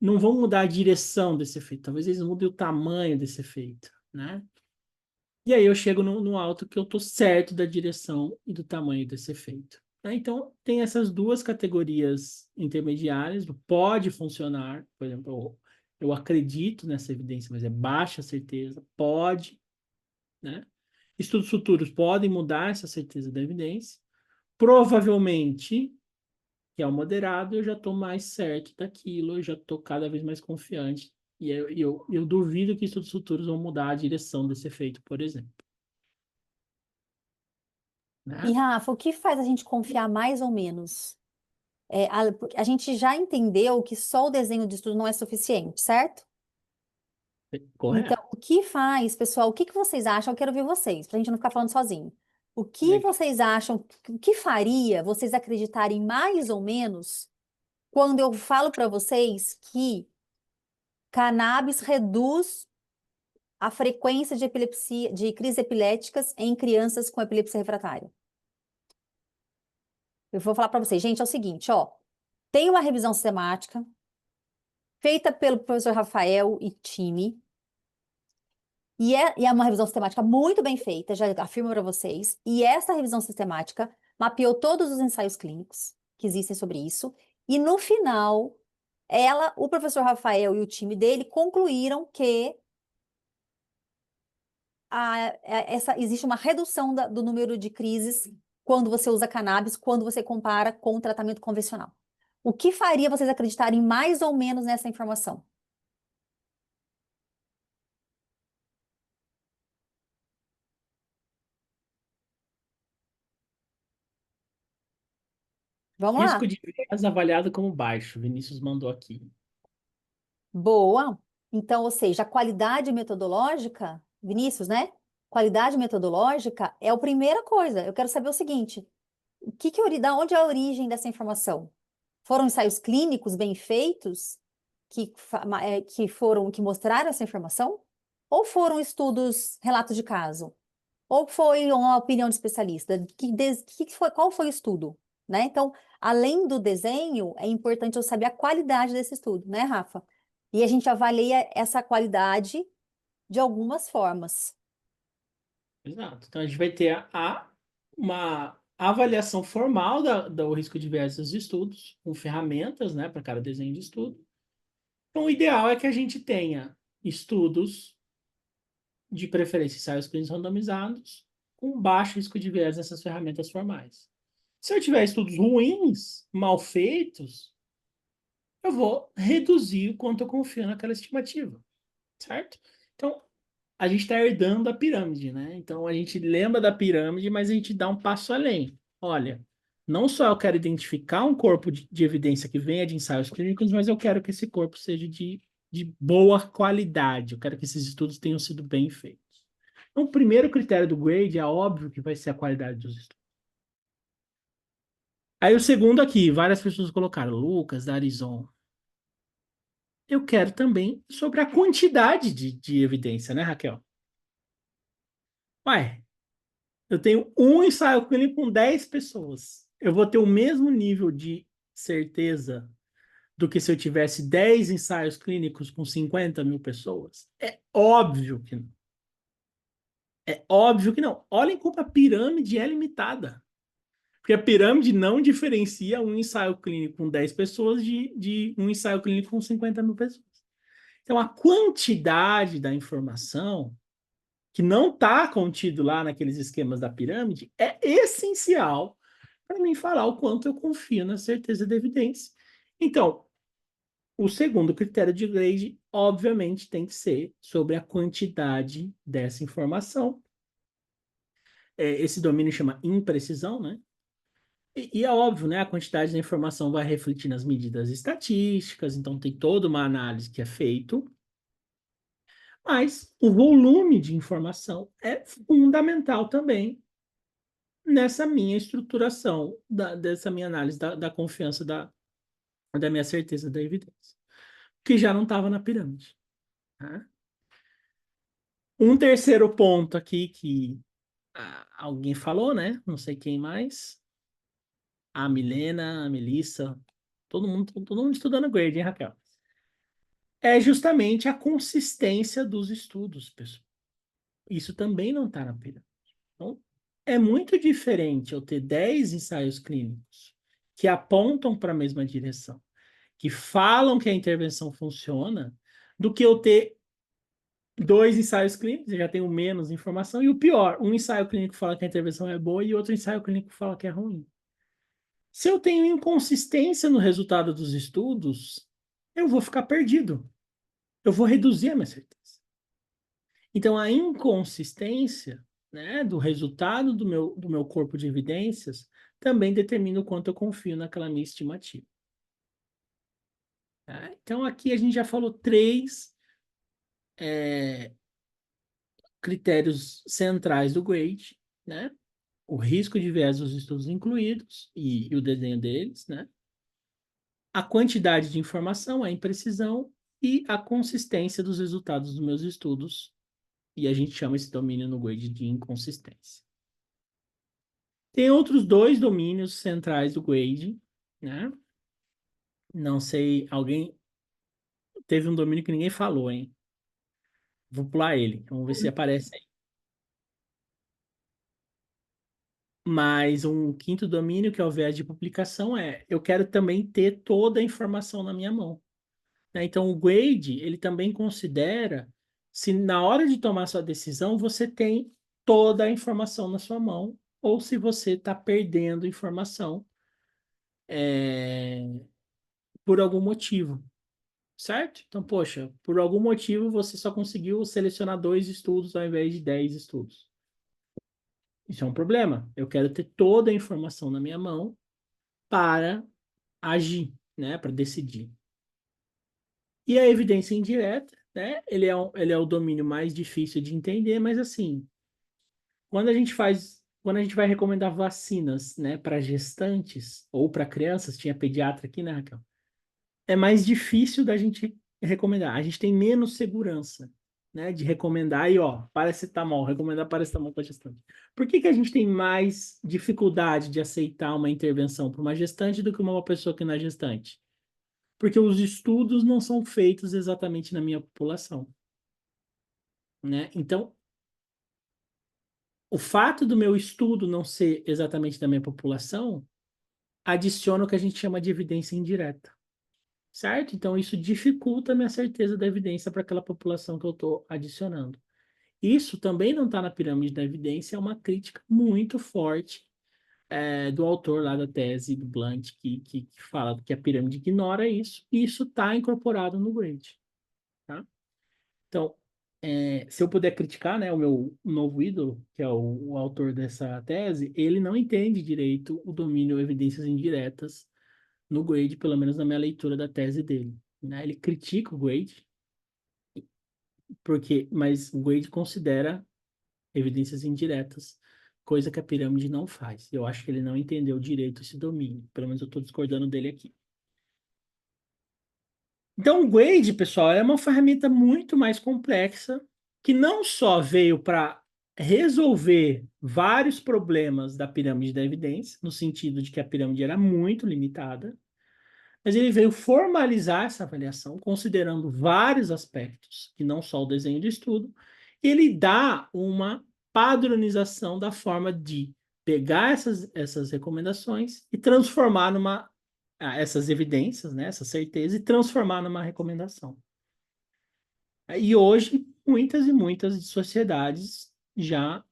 não vão mudar a direção desse efeito, talvez eles mudem o tamanho desse efeito, né? E aí eu chego no alto que eu estou certo da direção e do tamanho desse efeito, né? Então, tem essas duas categorias intermediárias, do pode funcionar, por exemplo, eu acredito nessa evidência, mas é baixa certeza, pode, né? Estudos futuros podem mudar essa certeza da evidência. Provavelmente, que é o moderado, eu já estou mais certo daquilo, eu já estou cada vez mais confiante. E eu duvido que estudos futuros vão mudar a direção desse efeito, por exemplo, E, né? Rafa, o que faz a gente confiar mais ou menos? A gente já entendeu que só o desenho de estudo não é suficiente, certo? Então, Correto. o que faz, pessoal, o que que vocês acham? Eu quero ver vocês, para a gente não ficar falando sozinho. O que Legal. vocês acham, o que faria vocês acreditarem mais ou menos quando eu falo para vocês que cannabis reduz a frequência de epilepsia, de crises epiléticas em crianças com epilepsia refratária? Eu vou falar para vocês, gente, é o seguinte, ó, tem uma revisão sistemática feita pelo professor Rafael e time, e é uma revisão sistemática muito bem feita, já afirmo para vocês. E essa revisão sistemática mapeou todos os ensaios clínicos que existem sobre isso. E no final, o professor Rafael e o time dele concluíram que existe uma redução do número de crises quando você usa cannabis, quando você compara com o tratamento convencional. O que faria vocês acreditarem mais ou menos nessa informação? Vamos Risco lá. de viés avaliado como baixo. Vinícius mandou aqui. Boa. Então, ou seja, a qualidade metodológica, Vinícius, né? Qualidade metodológica é a primeira coisa. Eu quero saber o seguinte: da onde é a origem dessa informação? Foram ensaios clínicos bem feitos? que mostraram essa informação? Ou foram estudos, relatos de caso? Ou foi uma opinião de especialista? Qual foi o estudo? Né? Então, além do desenho, é importante eu saber a qualidade desse estudo, né, Rafa? E a gente avalia essa qualidade de algumas formas. Exato. Então, a gente vai ter uma avaliação formal do risco de viés dos estudos, com ferramentas, né, para cada desenho de estudo. Então, o ideal é que a gente tenha estudos, de preferência ensaios clínicos randomizados, com baixo risco de viés nessas ferramentas formais. Se eu tiver estudos ruins, mal feitos, eu vou reduzir o quanto eu confio naquela estimativa, certo? Então, a gente está herdando a pirâmide, né? Então, a gente lembra da pirâmide, mas a gente dá um passo além. Olha, não só eu quero identificar um corpo de evidência que venha de ensaios clínicos, mas eu quero que esse corpo seja de boa qualidade. Eu quero que esses estudos tenham sido bem feitos. Então, o primeiro critério do grade é óbvio que vai ser a qualidade dos estudos. Aí o segundo aqui, várias pessoas colocaram, Lucas, da Arizona. Eu quero também sobre a quantidade de evidência, né, Raquel? Ué, eu tenho um ensaio clínico com 10 pessoas. Eu vou ter o mesmo nível de certeza do que se eu tivesse 10 ensaios clínicos com 50 mil pessoas? É óbvio que não. É óbvio que não. Olhem como a pirâmide é limitada. Porque a pirâmide não diferencia um ensaio clínico com 10 pessoas de um ensaio clínico com 50 mil pessoas. Então, a quantidade da informação que não está contido lá naqueles esquemas da pirâmide é essencial para mim falar o quanto eu confio na certeza da evidência. Então, o segundo critério de grade, obviamente, tem que ser sobre a quantidade dessa informação. Esse domínio chama imprecisão, né? E é óbvio, né? A quantidade da informação vai refletir nas medidas estatísticas, então tem toda uma análise que é feito, mas o volume de informação é fundamental também nessa minha estruturação, dessa minha análise da confiança, da minha certeza da evidência, que já não estava na pirâmide. Tá? Um terceiro ponto aqui que alguém falou, né? Não sei quem mais. A Milena, a Melissa, todo mundo estudando grade, hein, Raquel? É justamente a consistência dos estudos, pessoal. Isso também não está na pirâmide. Então, é muito diferente eu ter 10 ensaios clínicos que apontam para a mesma direção, que falam que a intervenção funciona, do que eu ter 2 ensaios clínicos, eu já tenho menos informação, e o pior, um ensaio clínico fala que a intervenção é boa e outro ensaio clínico fala que é ruim. Se eu tenho inconsistência no resultado dos estudos, eu vou ficar perdido. Eu vou reduzir a minha certeza. Então, a inconsistência, né, do resultado do meu corpo de evidências também determina o quanto eu confio naquela minha estimativa. Tá? Então, aqui a gente já falou 3 critérios centrais do grade, né? O risco de viés dos estudos incluídos e o desenho deles, né? A quantidade de informação, a imprecisão e a consistência dos resultados dos meus estudos. E a gente chama esse domínio no grade de inconsistência. Tem outros 2 domínios centrais do grade, né? Não sei, alguém teve um domínio que ninguém falou, hein? Vou pular ele, vamos ver se aparece aí. Mas um quinto domínio, que é o viés de publicação, eu quero também ter toda a informação na minha mão. Né? Então, o grade, ele também considera se na hora de tomar sua decisão, você tem toda a informação na sua mão, ou se você está perdendo informação por algum motivo, certo? Então, poxa, por algum motivo você só conseguiu selecionar 2 estudos ao invés de 10 estudos. Isso é um problema. Eu quero ter toda a informação na minha mão para agir, né, para decidir. E a evidência indireta, né, ele é o domínio mais difícil de entender, mas assim, quando a gente vai recomendar vacinas, né, para gestantes ou para crianças, tinha pediatra aqui, né, Raquel? é mais difícil da gente recomendar. A gente tem menos segurança, né, de recomendar e, ó, paracetamol, recomendar paracetamol para gestante. Por que que a gente tem mais dificuldade de aceitar uma intervenção para uma gestante do que uma pessoa que não é gestante? Porque os estudos não são feitos exatamente na minha população, né? Então, o fato do meu estudo não ser exatamente da minha população adiciona o que a gente chama de evidência indireta, certo? Então, isso dificulta a minha certeza da evidência para aquela população que eu estou adicionando. Isso também não está na pirâmide da evidência, é uma crítica muito forte do autor lá da tese do Blunt, que fala que a pirâmide ignora isso, e isso está incorporado no grade, tá? Então, se eu puder criticar, né, o meu novo ídolo, que é o autor dessa tese, ele não entende direito o domínio evidências indiretas no grade, pelo menos na minha leitura da tese dele, né? Ele critica o grade, mas o grade considera evidências indiretas, coisa que a pirâmide não faz. Eu acho que ele não entendeu direito esse domínio, pelo menos eu estou discordando dele aqui. Então, o grade, pessoal, é uma ferramenta muito mais complexa que não só veio para resolver vários problemas da pirâmide da evidência, no sentido de que a pirâmide era muito limitada, mas ele veio formalizar essa avaliação, considerando vários aspectos, e não só o desenho de estudo. Ele dá uma padronização da forma de pegar essas recomendações e transformar essas evidências, né, essa certeza, e transformar numa recomendação. E hoje, muitas e muitas sociedades já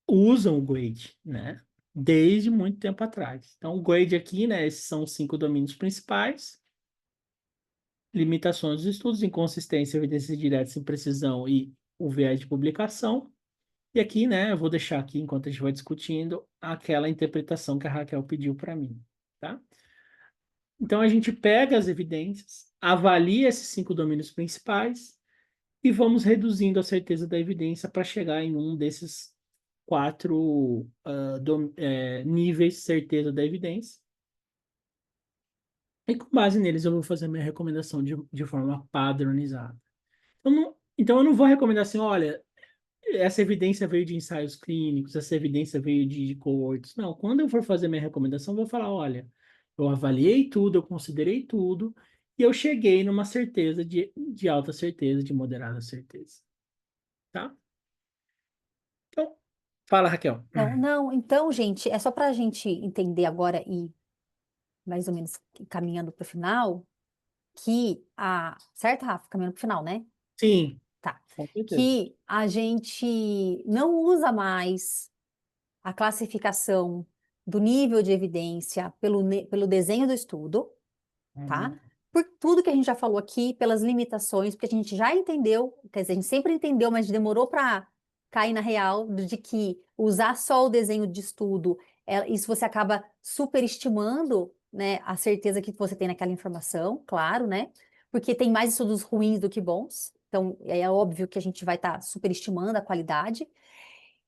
usam o grade, né? Desde muito tempo atrás. Então, o grade aqui, né? Esses são os 5 domínios principais: limitações dos estudos, inconsistência, evidências diretas, imprecisão e o viés de publicação. E aqui, né? Eu vou deixar aqui, enquanto a gente vai discutindo, aquela interpretação que a Raquel pediu para mim, tá? Então, a gente pega as evidências, avalia esses 5 domínios principais e vamos reduzindo a certeza da evidência para chegar em um desses 4 níveis de certeza da evidência. E com base neles eu vou fazer a minha recomendação de forma padronizada. Então eu não vou recomendar assim, olha, essa evidência veio de ensaios clínicos, essa evidência veio de coortes. Não, quando eu for fazer minha recomendação, eu vou falar, olha, eu avaliei tudo, eu considerei tudo, e eu cheguei numa certeza de alta certeza, de moderada certeza. Tá? Então, fala, Raquel. Não, então, gente, é só para a gente entender agora e mais ou menos caminhando para o final, certo, Rafa? Caminhando para o final, né? Sim, Tá. com certeza. Que a gente não usa mais a classificação do nível de evidência pelo desenho do estudo, tá? Uhum. Por tudo que a gente já falou aqui, pelas limitações, porque a gente já entendeu, quer dizer, a gente sempre entendeu, mas demorou para cair na real de que usar só o desenho de estudo, isso você acaba superestimando, né, a certeza que você tem naquela informação, claro, né? Porque tem mais estudos ruins do que bons, então é óbvio que a gente vai estar superestimando a qualidade.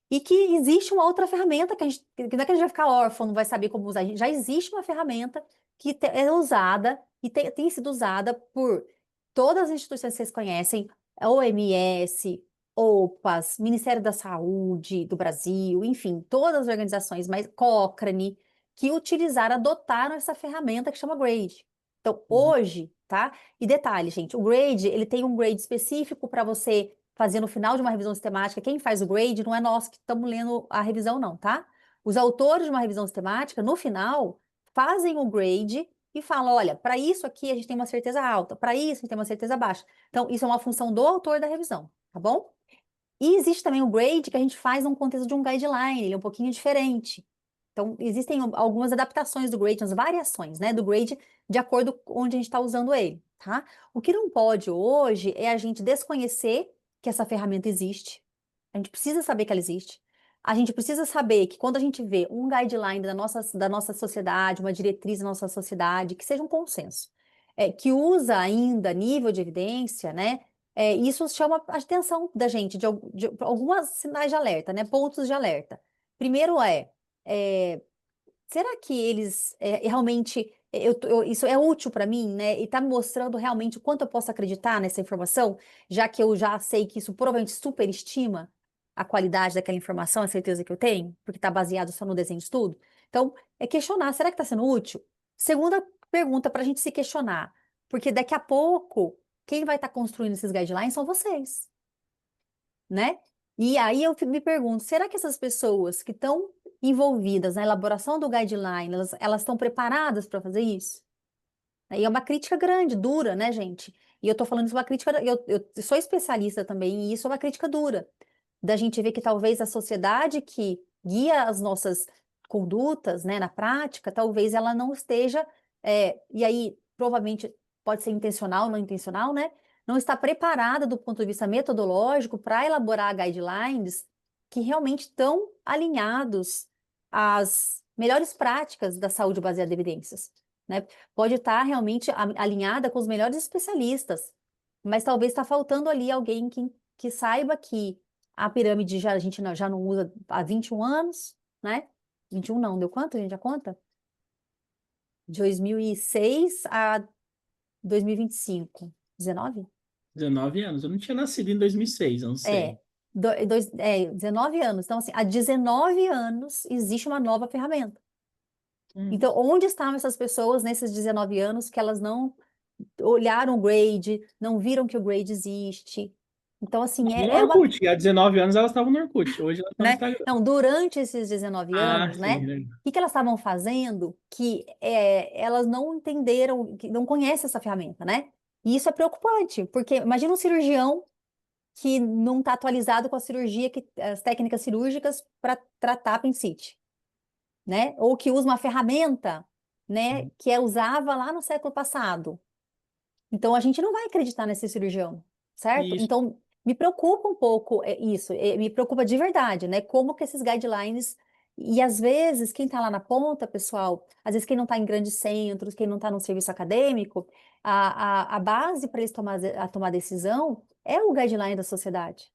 E que existe uma outra ferramenta que não é que a gente vai ficar órfão, não vai saber como usar. Já existe uma ferramenta que é usada e tem sido usada por todas as instituições que vocês conhecem, a OMS, OPAS, Ministério da Saúde do Brasil, enfim, todas as organizações, mas Cochrane, que adotaram essa ferramenta que chama Grade. Então, Uhum. hoje, tá? E detalhe, gente, o Grade, ele tem um grade específico para você fazer no final de uma revisão sistemática. Quem faz o grade não é nós que estamos lendo a revisão, não, tá? Os autores de uma revisão sistemática, no final, fazem o grade e falam: olha, para isso aqui a gente tem uma certeza alta, para isso a gente tem uma certeza baixa. Então, isso é uma função do autor da revisão, tá bom? E existe também o grade que a gente faz no contexto de um guideline, ele é um pouquinho diferente. Então, existem algumas adaptações do grade, umas variações, né, do grade de acordo com onde a gente está usando ele, tá? O que não pode hoje é a gente desconhecer que essa ferramenta existe. A gente precisa saber que ela existe. A gente precisa saber que quando a gente vê um guideline da nossa sociedade, uma diretriz da nossa sociedade, que seja um consenso, que usa ainda nível de evidência, né? Isso chama a atenção da gente de algumas sinais de alerta, né? Pontos de alerta. Primeiro é será que eles realmente isso é útil para mim, né? E está mostrando realmente o quanto eu posso acreditar nessa informação, já que eu já sei que isso provavelmente superestima a qualidade daquela informação, a certeza que eu tenho, porque está baseado só no desenho de estudo. Então, é questionar, será que está sendo útil? Segunda pergunta para a gente se questionar, porque daqui a pouco, quem vai estar construindo esses guidelines são vocês, né? E aí eu me pergunto, será que essas pessoas que estão envolvidas na elaboração do guideline, elas estão preparadas para fazer isso? E é uma crítica grande, dura, né, gente? E eu tô falando isso uma crítica, eu sou especialista também, e isso é uma crítica dura. Da gente ver que talvez a sociedade que guia as nossas condutas, né, na prática, talvez ela não esteja, e aí provavelmente pode ser intencional ou não intencional, né? Não está preparada do ponto de vista metodológico para elaborar guidelines que realmente estão alinhados às melhores práticas da saúde baseada em evidências, né? Pode estar realmente alinhada com os melhores especialistas, mas talvez está faltando ali alguém que saiba que a pirâmide a gente já não usa há 21 anos, né? 21 não, deu quanto? A gente já conta? De 2006 a 2025. 19? 19 anos. Eu não tinha nascido em 2006, eu não sei. 19 anos. Então, assim, há 19 anos existe uma nova ferramenta. Hum. Então, onde estavam essas pessoas nesses 19 anos que elas não olharam o grade, não viram que o grade existe? Então, assim, No é uma, Orkut, há 19 anos elas estavam no Orkut, hoje elas estão no né? Instagram. Então, durante esses 19 Ah, anos, né? sim, né? O que elas estavam fazendo que elas não entenderam, que não conhecem essa ferramenta, né? E isso é preocupante, porque imagina um cirurgião que não está atualizado com a cirurgia, as técnicas cirúrgicas para tratar apendicite, né? Ou que usa uma ferramenta, né, que usava lá no século passado. Então, a gente não vai acreditar nesse cirurgião, certo? Isso. Então, me preocupa um pouco isso, me preocupa de verdade, né? Como que esses guidelines. E às vezes, quem está lá na ponta, pessoal, às vezes quem não está em grandes centros, quem não está no serviço acadêmico, a base para eles tomar decisão é o guideline da sociedade.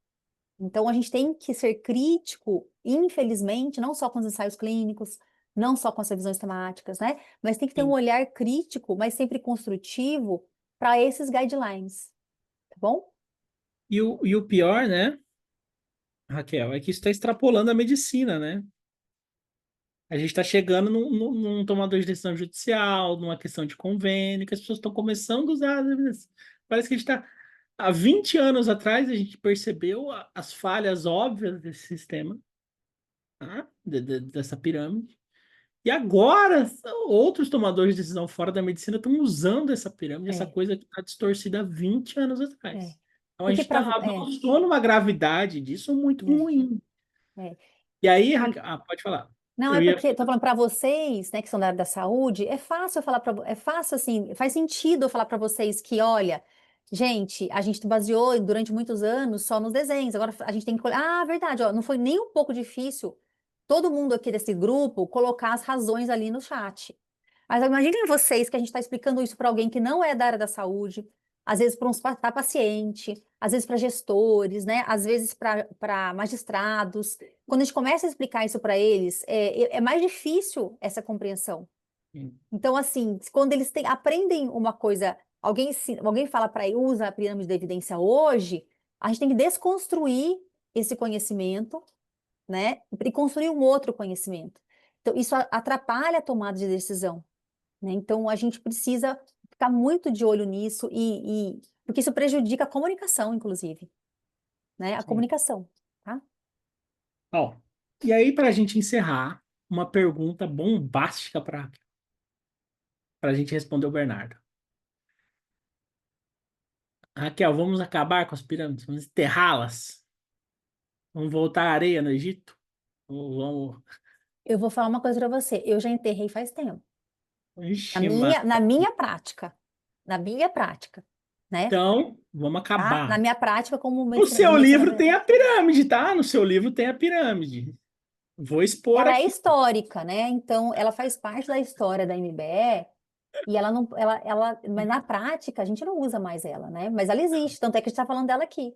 Então, a gente tem que ser crítico, infelizmente, não só com os ensaios clínicos, não só com as revisões temáticas, né? Mas tem que ter um Sim. olhar crítico, mas sempre construtivo para esses guidelines, tá bom? E o pior, né, Raquel, é que isso está extrapolando a medicina, né? A gente está chegando num tomador de decisão judicial, numa questão de convênio, que as pessoas estão começando a usar as evidências. Parece que a gente está. Há 20 anos atrás, a gente percebeu as falhas óbvias desse sistema, tá? Dessa pirâmide. E agora, outros tomadores de decisão fora da medicina estão usando essa pirâmide, essa É, coisa que está distorcida há 20 anos é. atrás. Então, a Porque gente tá, para. avançou numa gravidade disso muito ruim. É. E aí, Raquel, pode falar. Não, é Eu ia. porque estou falando para vocês, né, que são da área da saúde, é fácil eu falar é fácil assim, faz sentido eu falar para vocês que, olha, gente, a gente baseou durante muitos anos só nos desenhos. Agora a gente tem que olhar, verdade, ó, não foi nem um pouco difícil todo mundo aqui desse grupo colocar as razões ali no chat. Mas imaginem vocês que a gente está explicando isso para alguém que não é da área da saúde, às vezes para paciente, às vezes para gestores, né? Às vezes para magistrados. Quando a gente começa a explicar isso para eles, é mais difícil essa compreensão. Então, assim, quando eles aprendem uma coisa, alguém fala para eles, usa a pirâmide da evidência hoje, a gente tem que desconstruir esse conhecimento, né? E construir um outro conhecimento. Então, isso atrapalha a tomada de decisão, né? Então, a gente precisa ficar muito de olho nisso porque isso prejudica a comunicação, inclusive, né? A Sim. comunicação, tá? Ó, e aí, para a gente encerrar, uma pergunta bombástica para a gente responder o Bernardo. Raquel, vamos acabar com as pirâmides? Vamos enterrá-las? Vamos voltar à areia no Egito? Vamos. Eu vou falar uma coisa para você. Eu já enterrei faz tempo. Na Ixi, minha, na minha prática. Na minha prática, né? então, vamos Tá? Na acabar. minha prática como No medicina, de seu medicina livro tem veterinária. a pirâmide, tá? No seu livro tem a pirâmide. Vou expor Ela é aqui. histórica, né? Então, ela faz parte da história da MBE e ela não, mas na prática a gente não usa mais ela, né? Mas ela existe, tanto é que a gente está falando dela aqui,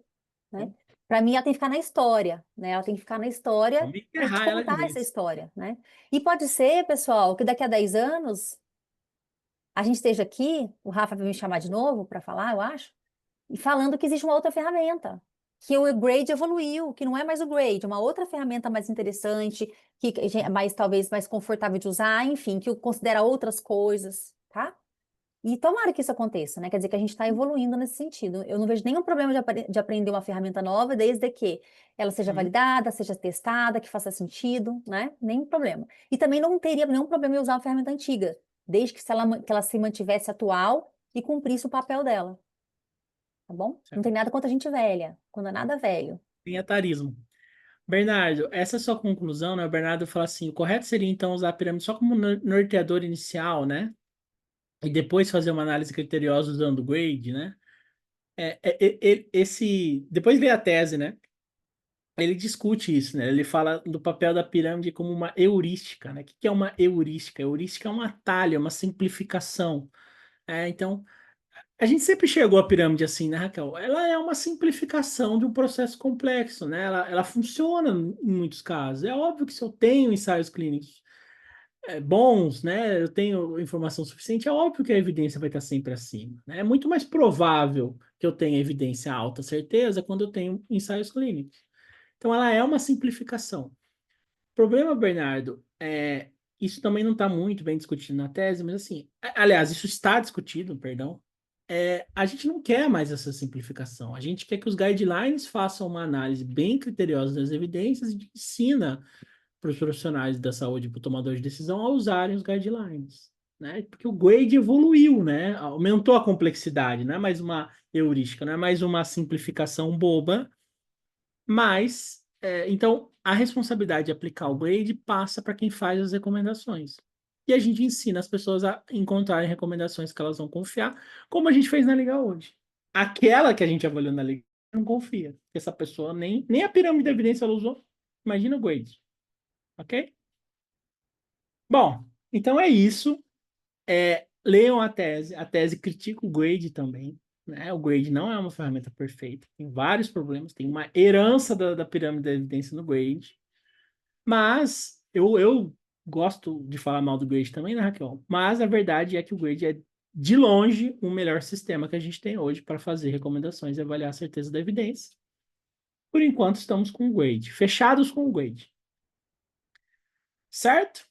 né? Para mim, ela tem que ficar na história, né? Ela tem que ficar na história Vamos para a gente enterrar ela de contar essa vez. história, né? E pode ser, pessoal, que daqui a 10 anos a gente esteja aqui, o Rafa vai me chamar de novo para falar, eu acho, e falando que existe uma outra ferramenta, que o Grade evoluiu, que não é mais o Grade, é uma outra ferramenta mais interessante, que é mais, talvez, mais confortável de usar, enfim, que considera outras coisas, tá? E tomara que isso aconteça, né? Quer dizer que a gente está evoluindo nesse sentido. Eu não vejo nenhum problema de aprender uma ferramenta nova, desde que ela seja Uhum. validada, seja testada, que faça sentido, né? Nenhum problema. E também não teria nenhum problema em usar uma ferramenta antiga, desde que ela se mantivesse atual e cumprisse o papel dela, tá bom? Não tem nada contra a gente velha, quando é nada velho. Tem etarismo. Bernardo, essa é a sua conclusão, né? O Bernardo fala assim: o correto seria então usar a pirâmide só como norteador inicial, né? E depois fazer uma análise criteriosa usando o grade, né? Depois lê a tese, né? Ele discute isso, né? Ele fala do papel da pirâmide como uma heurística, né? O que é uma heurística? Heurística é um atalho, é uma simplificação. Então, a gente sempre chegou à pirâmide assim, né, Raquel? Ela é uma simplificação de um processo complexo, né? Ela funciona em muitos casos. É óbvio que se eu tenho ensaios clínicos bons, né? Eu tenho informação suficiente, é óbvio que a evidência vai estar sempre acima, né? É muito mais provável que eu tenha evidência alta certeza quando eu tenho ensaios clínicos. Então, ela é uma simplificação. O problema, Bernardo, isso também não está muito bem discutido na tese, mas assim, aliás, isso está discutido, perdão. A gente não quer mais essa simplificação. A gente quer que os guidelines façam uma análise bem criteriosa das evidências e ensina para os profissionais da saúde, para o tomador de decisão, a usarem os guidelines, né? Porque o grade evoluiu, né? Aumentou a complexidade, não é mais uma heurística, não é mais uma simplificação boba, mas, então, a responsabilidade de aplicar o grade passa para quem faz as recomendações. E a gente ensina as pessoas a encontrarem recomendações que elas vão confiar, como a gente fez na Liga hoje. Aquela que a gente avaliou na Liga não confia, porque essa pessoa nem a pirâmide da evidência ela usou. Imagina o grade, ok? Bom, então é isso. Leiam a tese critica o grade também, né? O grade não é uma ferramenta perfeita, tem vários problemas, tem uma herança da pirâmide da evidência no grade, mas eu gosto de falar mal do grade também, né, Raquel? Mas a verdade é que o grade é de longe o melhor sistema que a gente tem hoje para fazer recomendações e avaliar a certeza da evidência. Por enquanto estamos com o grade, fechados com o grade. Certo?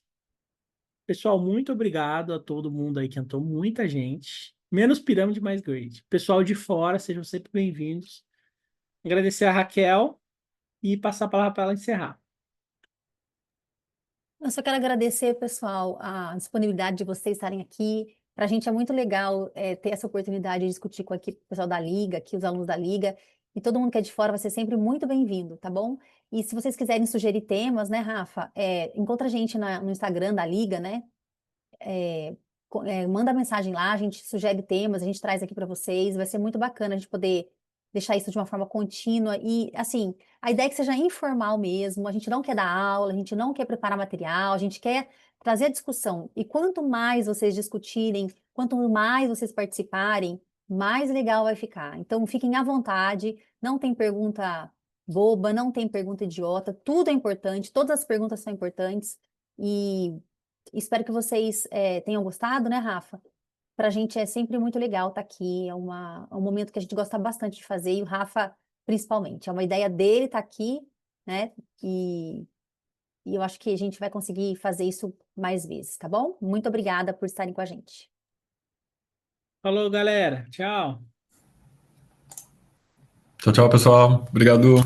Pessoal, muito obrigado a todo mundo aí que entrou, muita gente. Menos pirâmide, mais grade. Pessoal de fora, sejam sempre bem-vindos. Agradecer a Raquel e passar a palavra para ela encerrar. Eu só quero agradecer, pessoal, a disponibilidade de vocês estarem aqui. Para a gente é muito legal ter essa oportunidade de discutir com aqui, o pessoal da Liga, aqui os alunos da Liga, e todo mundo que é de fora vai ser sempre muito bem-vindo, tá bom? E se vocês quiserem sugerir temas, né, Rafa, encontra a gente no Instagram da Liga, né? Manda mensagem lá, a gente sugere temas, a gente traz aqui para vocês. Vai ser muito bacana a gente poder deixar isso de uma forma contínua e, assim, a ideia é que seja informal mesmo. A gente não quer dar aula, a gente não quer preparar material, a gente quer trazer a discussão. E quanto mais vocês discutirem, quanto mais vocês participarem, mais legal vai ficar. Então, fiquem à vontade, não tem pergunta boba, não tem pergunta idiota, tudo é importante, todas as perguntas são importantes. E espero que vocês tenham gostado, né, Rafa? Para a gente é sempre muito legal estar aqui. É um momento que a gente gosta bastante de fazer, e o Rafa, principalmente. É uma ideia dele estar aqui, né? E eu acho que a gente vai conseguir fazer isso mais vezes, tá bom? Muito obrigada por estarem com a gente. Falou, galera. Tchau. Tchau, tchau, pessoal. Obrigado.